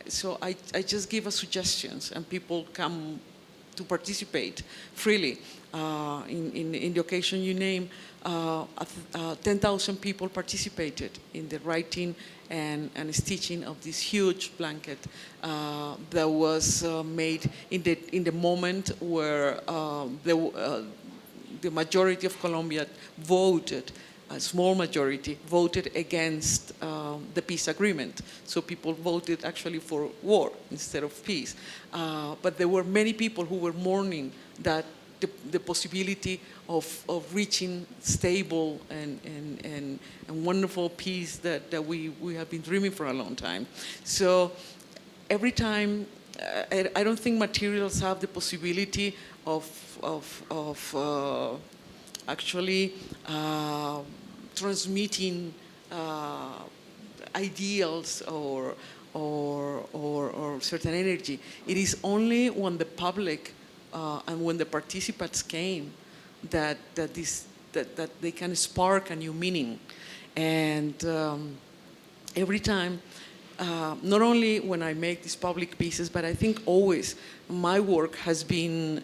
So I just give suggestions, and people come to participate freely. In the occasion you name, 10,000 people participated in the writing and stitching of this huge blanket that was made in the moment where the majority of Colombia voted, a small majority, voted against the peace agreement. So people voted actually for war instead of peace. But there were many people who were mourning that the possibility of reaching stable and wonderful peace that we have been dreaming for a long time. So every time, I don't think materials have the possibility of actually transmitting ideals or certain energy. It is only when the public and when the participants came that they can spark a new meaning. And every time, not only when I make these public pieces, but I think always my work has been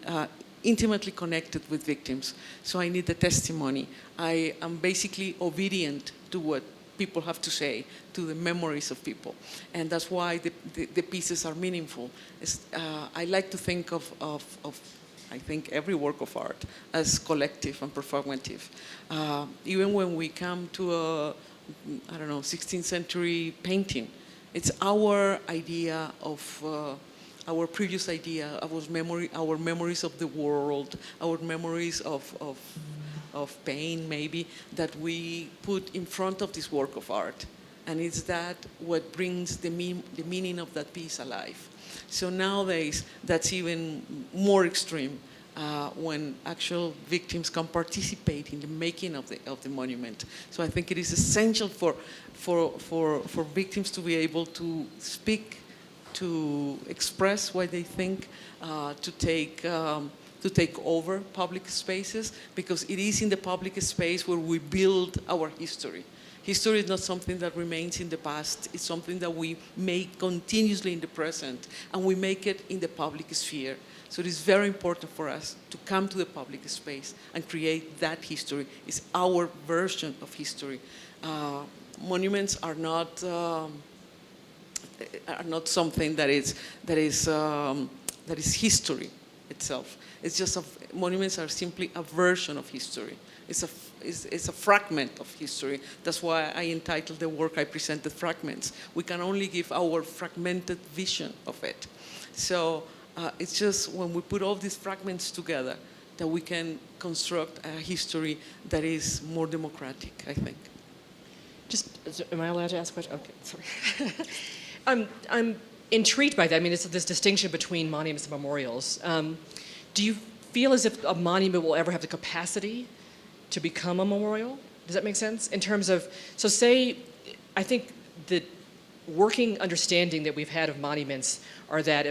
intimately connected with victims. So I need the testimony. I am basically obedient to what people have to say, to the memories of people. And that's why the pieces are meaningful. I like to think of I think, every work of art as collective and performative. Even when we come to a, 16th century painting, it's our idea of our previous idea, our memories of the world, our memories of pain, maybe, that we put in front of this work of art. And it's that what brings the meaning of that piece alive. So nowadays, that's even more extreme when actual victims can participate in the making of the monument. So I think it is essential for victims to be able to speak, to express what they think, to take over public spaces, because it is in the public space where we build our history. History is not something that remains in the past. It's something that we make continuously in the present, and we make it in the public sphere. So it is very important for us to come to the public space and create that history. It's our version of history. Monuments are not something that is history itself. It's just monuments are simply a version of history. It's a fragment of history. That's why I entitled the work I presented Fragments. We can only give our fragmented vision of it. So it's just when we put all these fragments together that we can construct a history that is more democratic, I think. Am I allowed to ask a question? Okay, sorry. I'm intrigued by that. I mean, it's this distinction between monuments and memorials. Do you feel as if a monument will ever have the capacity to become a memorial? Does that make sense? In terms of, so say, I think the working understanding that we've had of monuments are that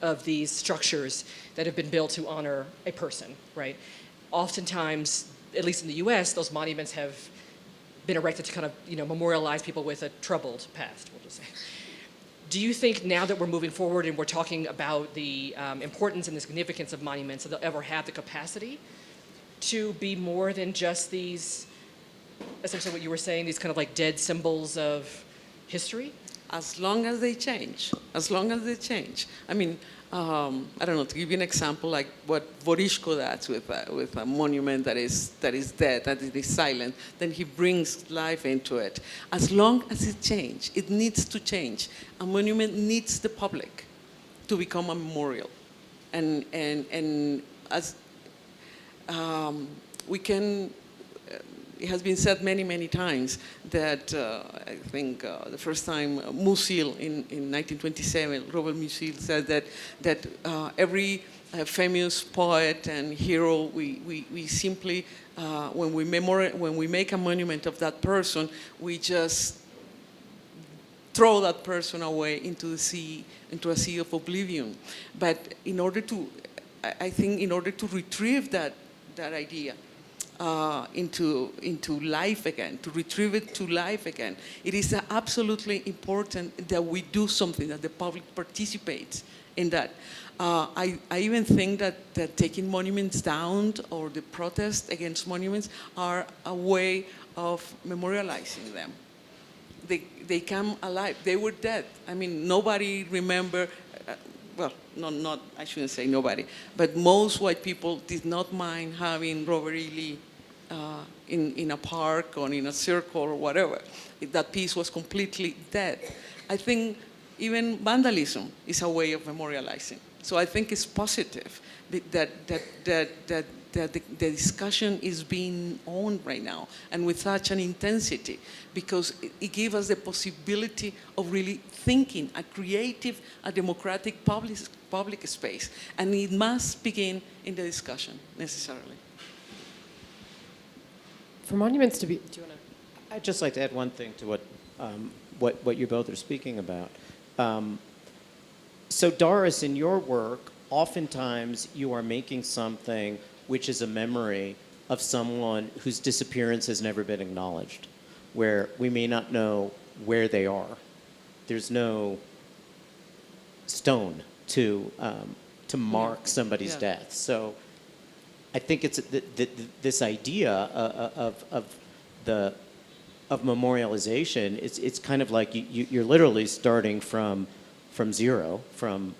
of these structures that have been built to honor a person, right? Oftentimes, at least in the US, those monuments have been erected to kind of, memorialize people with a troubled past, we'll just say. Do you think now that we're moving forward and we're talking about the importance and the significance of monuments, that they'll ever have the capacity to be more than just these, essentially what you were saying, these kind of like dead symbols of history? As long as they change. As long as they change. I mean, I don't know, to give you an example, like what Vorishko does with a monument that is dead, that it is silent, then he brings life into it. As long as it changes, it needs to change. A monument needs the public to become a memorial. And as we can it has been said many, many times that I think the first time Musil in 1927, Robert Musil said that every famous poet and hero, we simply, when we make a monument of that person, we just throw that person away into the sea, into a sea of oblivion. But in order to, I think, in order to retrieve that idea into life again, to retrieve it to life again, it is absolutely important that we do something, that the public participates in that. I even think that taking monuments down or the protest against monuments are a way of memorializing them. They come alive. They were dead. I mean, nobody remember, well, not I shouldn't say nobody, but most white people did not mind having Robert E. Lee in a park or in a circle or whatever. That piece was completely dead. I think even vandalism is a way of memorializing. So I think it's positive that the discussion is being on right now, and with such an intensity, because it gives us the possibility of really thinking a creative, a democratic public space, and it must begin in the discussion necessarily. For monuments to be, do you want to? I'd just like to add one thing to what you both are speaking about. So Doris, in your work, oftentimes you are making something which is a memory of someone whose disappearance has never been acknowledged, where we may not know where they are. There's no stone to mark somebody's death. So I think it's this idea of memorialization. It's kind of like you're literally starting from zero, from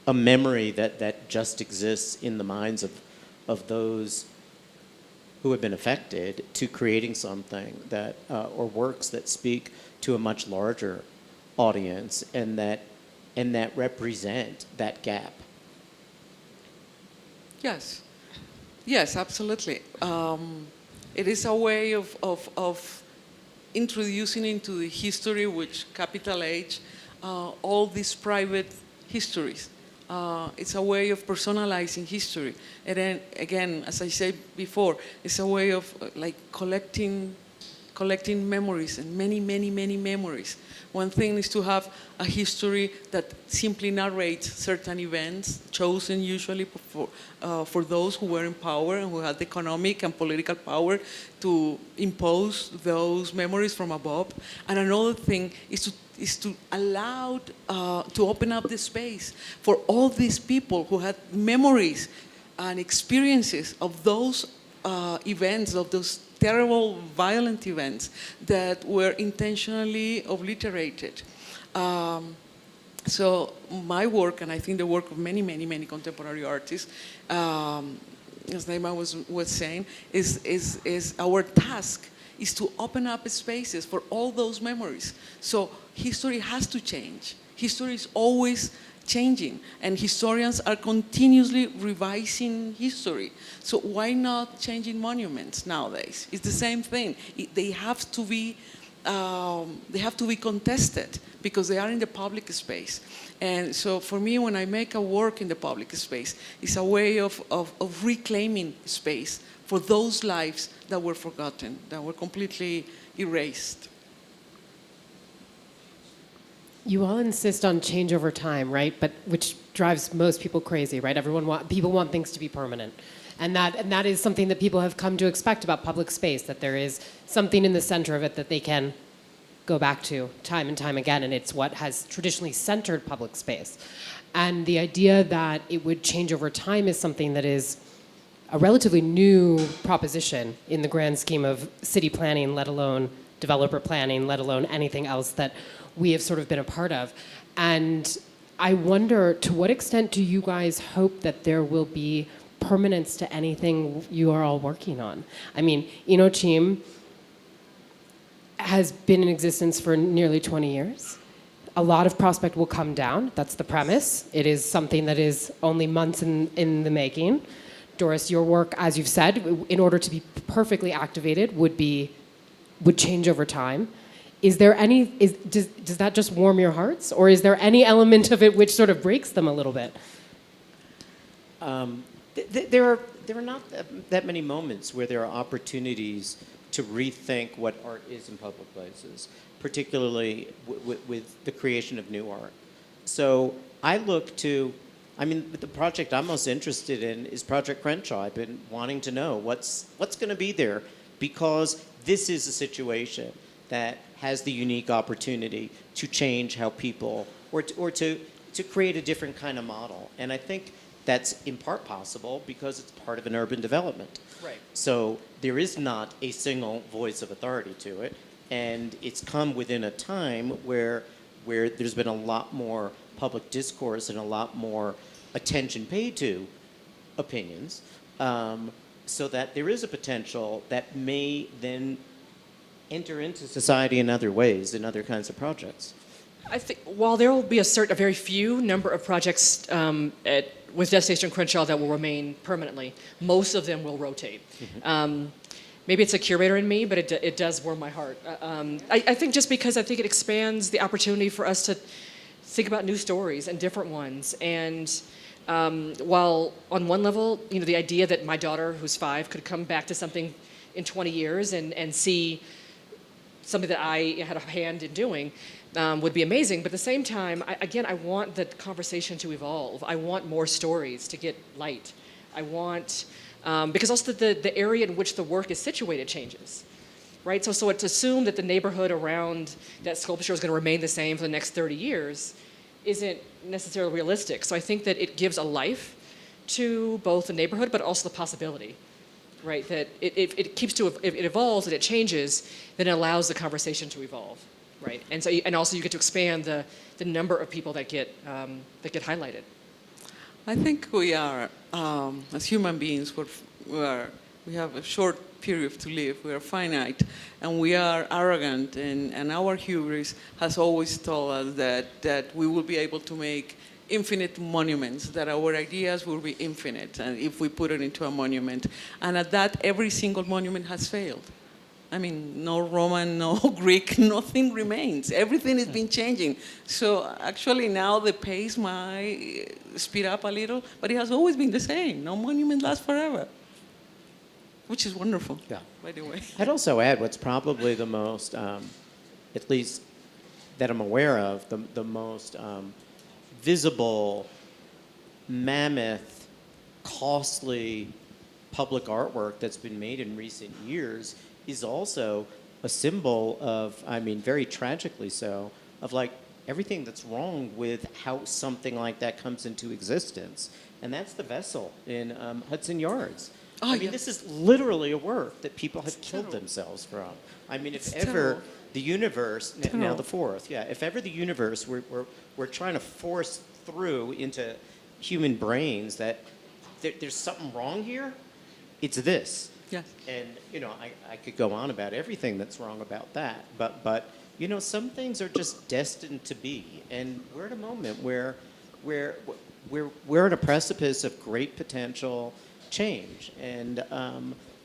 a memory that just exists in the minds of those who have been affected, to creating something that or works that speak to a much larger audience and that represent that gap. Yes, absolutely. It is a way of introducing into the history, which capital H, all these private histories. It's a way of personalizing history. And then, again, as I said before, it's a way of like collecting memories, and many, many, many memories. One thing is to have a history that simply narrates certain events, chosen usually for those who were in power and who had the economic and political power to impose those memories from above. And another thing is to allow, to open up the space for all these people who had memories and experiences of those events, of those terrible, violent events that were intentionally obliterated. So my work, and I think the work of many, many, many contemporary artists, as Naima was saying, is our task is to open up spaces for all those memories. So history has to change. History is always changing, and historians are continuously revising history. So why not changing monuments nowadays? It's the same thing. They have to be contested because they are in the public space. And so for me, when I make a work in the public space, it's a way of reclaiming space for those lives that were forgotten, that were completely erased. You all insist on change over time, right? But which drives most people crazy, right? People want things to be permanent. And that is something that people have come to expect about public space, that there is something in the center of it that they can go back to time and time again, and it's what has traditionally centered public space. And the idea that it would change over time is something that is a relatively new proposition in the grand scheme of city planning, let alone developer planning, let alone anything else that we have sort of been a part of. And I wonder, to what extent do you guys hope that there will be permanence to anything you are all working on? I mean, Inochim has been in existence for nearly 20 years. A lot of Prospect will come down. That's the premise. It is something that is only months in the making. Doris, your work, as you've said, in order to be perfectly activated, would change over time. Is there any? Does that just warm your hearts, or is there any element of it which sort of breaks them a little bit? There are not that many moments where there are opportunities to rethink what art is in public places, particularly with the creation of new art. So I look to, the project I'm most interested in is Project Crenshaw. I've been wanting to know what's going to be there, because this is a situation that has the unique opportunity to change how people, or to create a different kind of model. And I think that's in part possible because it's part of an urban development. Right. So there is not a single voice of authority to it, and it's come within a time where there's been a lot more public discourse and a lot more attention paid to opinions, so that there is a potential that may then enter into society in other ways, in other kinds of projects. I think while there will be a very few number of projects with Destination Crenshaw that will remain permanently, most of them will rotate. Mm-hmm. Maybe it's a curator in me, but it does warm my heart. I think just because I think it expands the opportunity for us to think about new stories and different ones. And while on one level, the idea that my daughter, who's 5, could come back to something in 20 years and see something that I had a hand in doing would be amazing. But at the same time, I want the conversation to evolve. I want more stories to get light. I want, because also the area in which the work is situated changes, right? So it's assumed that the neighborhood around that sculpture is going to remain the same for the next 30 years isn't necessarily realistic. So I think that it gives a life to both the neighborhood, but also the possibility. Right, that it evolves and it changes, then it allows the conversation to evolve, right? And also you get to expand the number of people that get highlighted. I think we are, as human beings, we have a short period to live. We are finite, and we are arrogant, and our hubris has always told us that we will be able to make infinite monuments, that our ideas will be infinite, and if we put it into a monument. And at that, every single monument has failed. No Roman, no Greek, nothing remains. Everything has been changing. So actually now the pace might speed up a little, but it has always been the same. No monument lasts forever, which is wonderful, by the way. I'd also add what's probably the most, at least that I'm aware of, the most visible, mammoth, costly public artwork that's been made in recent years is also a symbol of, very tragically so, of everything that's wrong with how something like that comes into existence. And that's the vessel in Hudson Yards. This is literally a work that people have killed themselves from. If ever the universe, now the fourth, if ever the universe we're trying to force through into human brains that there's something wrong here, it's this. Yes. And, I could go on about everything that's wrong about that, but some things are just destined to be. And we're at a moment where we're at a precipice of great potential change. And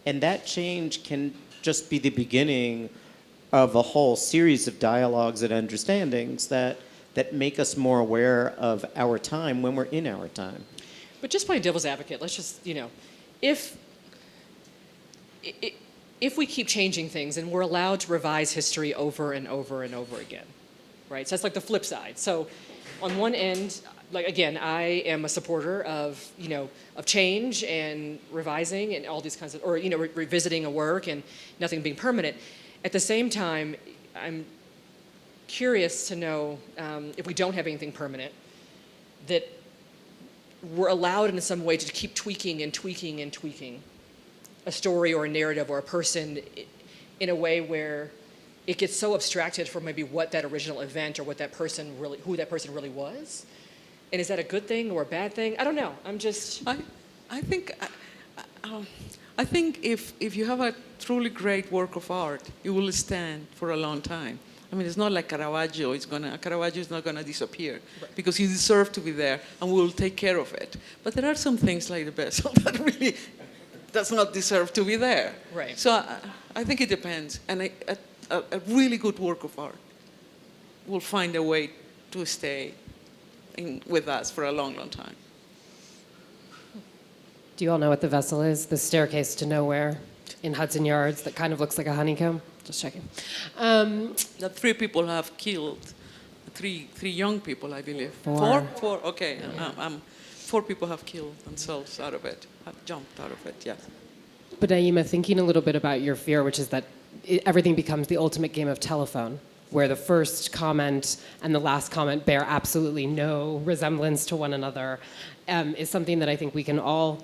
that change can just be the beginning of a whole series of dialogues and understandings that make us more aware of our time when we're in our time. But just playing devil's advocate, let's just, if we keep changing things and we're allowed to revise history over and over and over again, right? So that's the flip side. So on one end, again, I am a supporter of, of change and revising and all these kinds of, or, revisiting a work and nothing being permanent. At the same time, I'm curious to know if we don't have anything permanent, that we're allowed in some way to keep tweaking and tweaking and tweaking a story or a narrative or a person in a way where it gets so abstracted from maybe what that original event or who that person really was. And is that a good thing or a bad thing? I don't know. I think if you have a truly great work of art, it will stand for a long time. I mean, it's not like Caravaggio is not gonna disappear because he deserved to be there, and we will take care of it. But there are some things like the bezel that really does not deserve to be there. Right. So I think it depends, and a really good work of art will find a way to stay with us for a long, long time. Do you all know what the vessel is? The staircase to nowhere in Hudson Yards that kind of looks like a honeycomb? Just checking. That 3 people have killed, three young people, I believe. 4? 4? Okay. 4 people have killed themselves out of it, have jumped out of it, yes. But Naima, thinking a little bit about your fear, which is that everything becomes the ultimate game of telephone, where the first comment and the last comment bear absolutely no resemblance to one another, is something that I think we can all,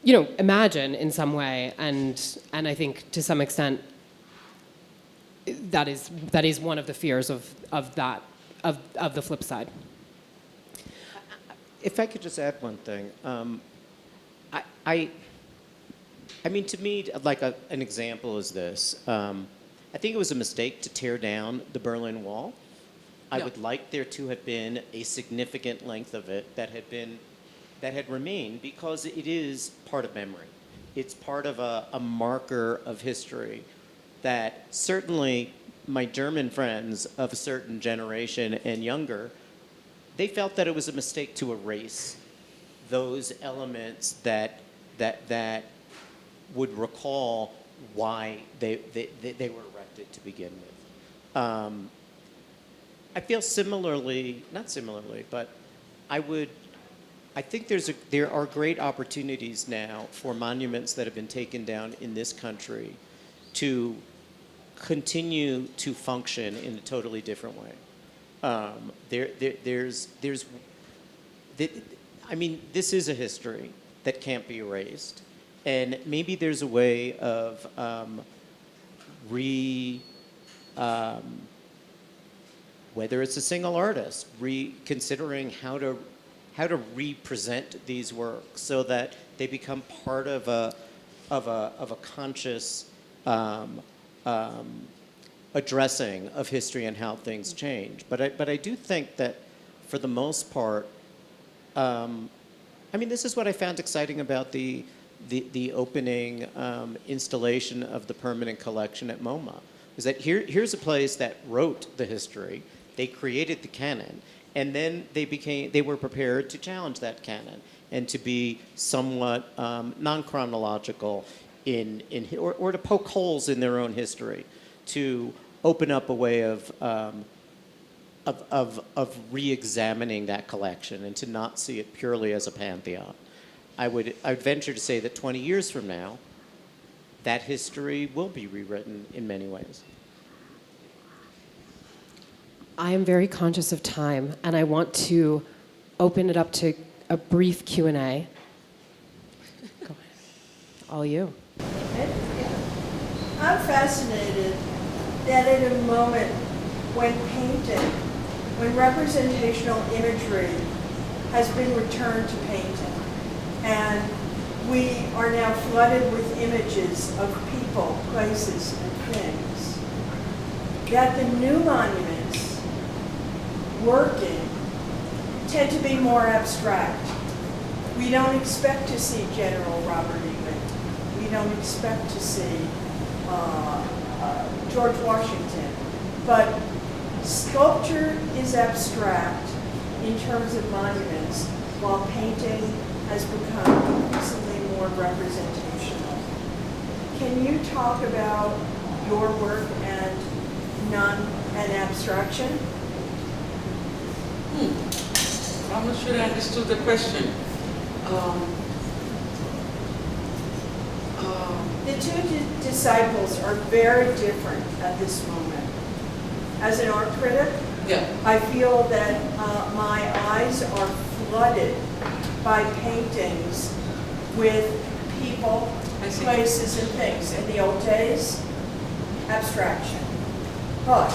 imagine in some way, and I think to some extent that is one of the fears of the flip side. If I could just add one thing, I mean, to me, like an example is this. I think it was a mistake to tear down the Berlin Wall. I would like there to have been a significant length of it that had remained, because it is part of memory. It's part of a marker of history that certainly my German friends of a certain generation and younger, they felt that it was a mistake to erase those elements that would recall why they were erected to begin with. I feel not similarly, but I think there are great opportunities now for monuments that have been taken down in this country to continue to function in a totally different way. This is a history that can't be erased, and maybe there's a way of whether it's a single artist, reconsidering how to represent these works so that they become part of a conscious addressing of history and how things change. But I do think that for the most part, this is what I found exciting about the opening installation of the permanent collection at MoMA, is that here's a place that wrote the history, they created the canon, and then they were prepared to challenge that canon and to be somewhat non-chronological or to poke holes in their own history, to open up a way of re-examining that collection and to not see it purely as a pantheon. I would venture to say that 20 years from now, that history will be rewritten in many ways. I am very conscious of time, and I want to open it up to a brief Q&A. Go ahead. All you. I'm fascinated that at a moment when painting, when representational imagery has been returned to painting, and we are now flooded with images of people, places, and things, that the new monuments working tend to be more abstract. We don't expect to see General Robert E. Lee. We don't expect to see George Washington. But sculpture is abstract in terms of monuments, while painting has become increasingly more representational. Can you talk about your work and abstraction? I'm not sure I understood the question. The two disciples are very different at this moment. As an art critic, I feel that my eyes are flooded by paintings with people, places, and things. In the old days, abstraction. But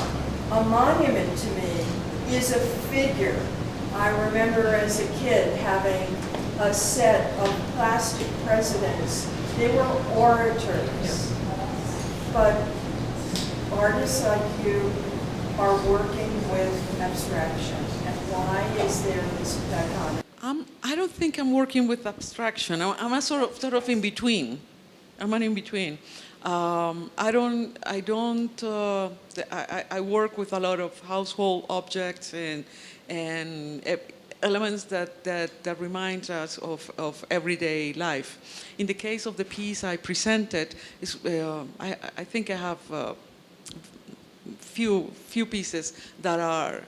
a monument to me is a figure. I remember as a kid having a set of plastic presidents. They were orators. But artists like you are working with abstraction? And why is there this dichotomy? I don't think I'm working with abstraction. I'm a sort of in between. I'm an in between. I work with a lot of household objects and elements that remind us of everyday life. In the case of the piece I presented, I think I have few pieces that are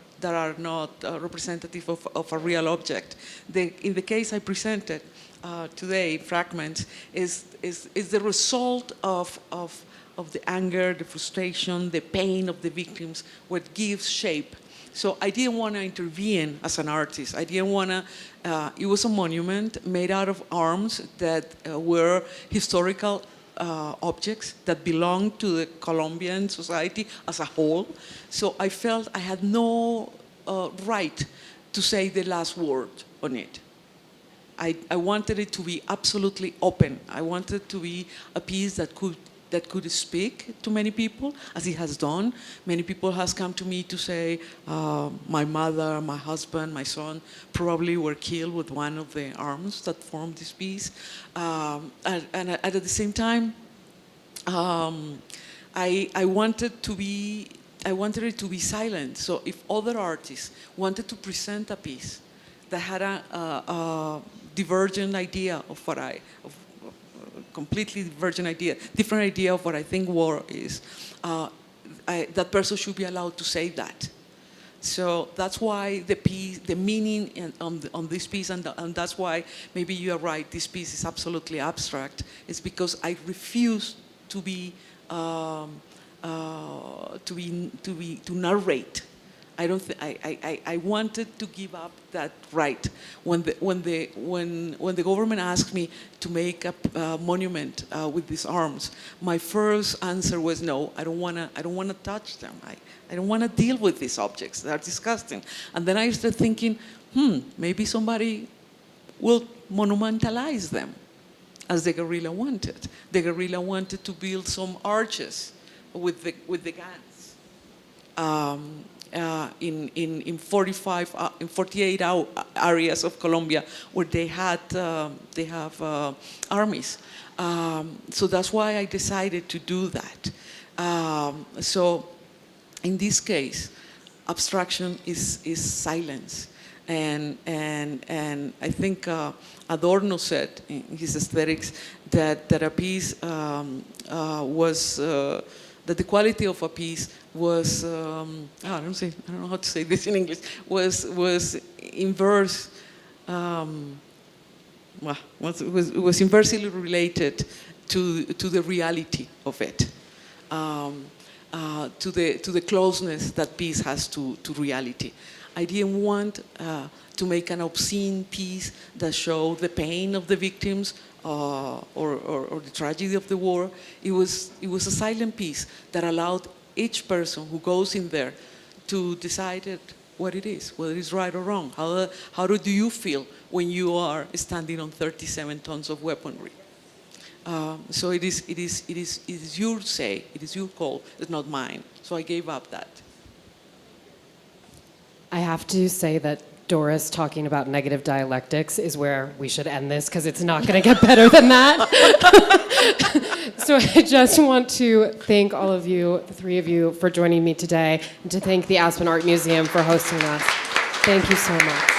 not representative of a real object. In the case I presented today, Fragments, is the result of the anger, the frustration, the pain of the victims, what gives shape. So I didn't want to intervene as an artist. I didn't want to, it was a monument made out of arms that were historical objects that belonged to the Colombian society as a whole. So I felt I had no right to say the last word on it. I wanted it to be absolutely open. I wanted it to be a piece that could speak to many people, as it has done. Many people has come to me to say, my mother, my husband, my son probably were killed with one of the arms that formed this piece. And at the same time, I wanted it to be silent. So if other artists wanted to present a piece that had a divergent idea of what completely divergent idea, different idea of what I think war is, that person should be allowed to say that. So that's why the meaning on this piece, and that's why maybe you are right, this piece is absolutely abstract, is because I refuse to narrate. I wanted to give up that right. When the government asked me to make a monument with these arms, my first answer was no. I don't want to touch them. I don't want to deal with these objects. They're disgusting. And then I started thinking, maybe somebody will monumentalize them, as the guerrilla wanted. The guerrilla wanted to build some arches with the guns. In 48 areas of Colombia where they have armies. So that's why I decided to do that. So in this case, abstraction is silence. And I think Adorno said in his aesthetics that a piece was that the quality of a piece was I don't know how to say this in English, was inverse. Was inversely related to the reality of it, to the closeness that piece has to reality. I didn't want to make an obscene piece that showed the pain of the victims or the tragedy of the war. It was a silent piece that allowed each person who goes in there to decide what it is, whether it's right or wrong. How do you feel when you are standing on 37 tons of weaponry? So it is your say, it is your call, it's not mine. So I gave up that. I have to say that Doris talking about negative dialectics is where we should end this, because it's not going to get better than that. So I just want to thank all of you, the three of you, for joining me today, and to thank the Aspen Art Museum for hosting us. Thank you so much.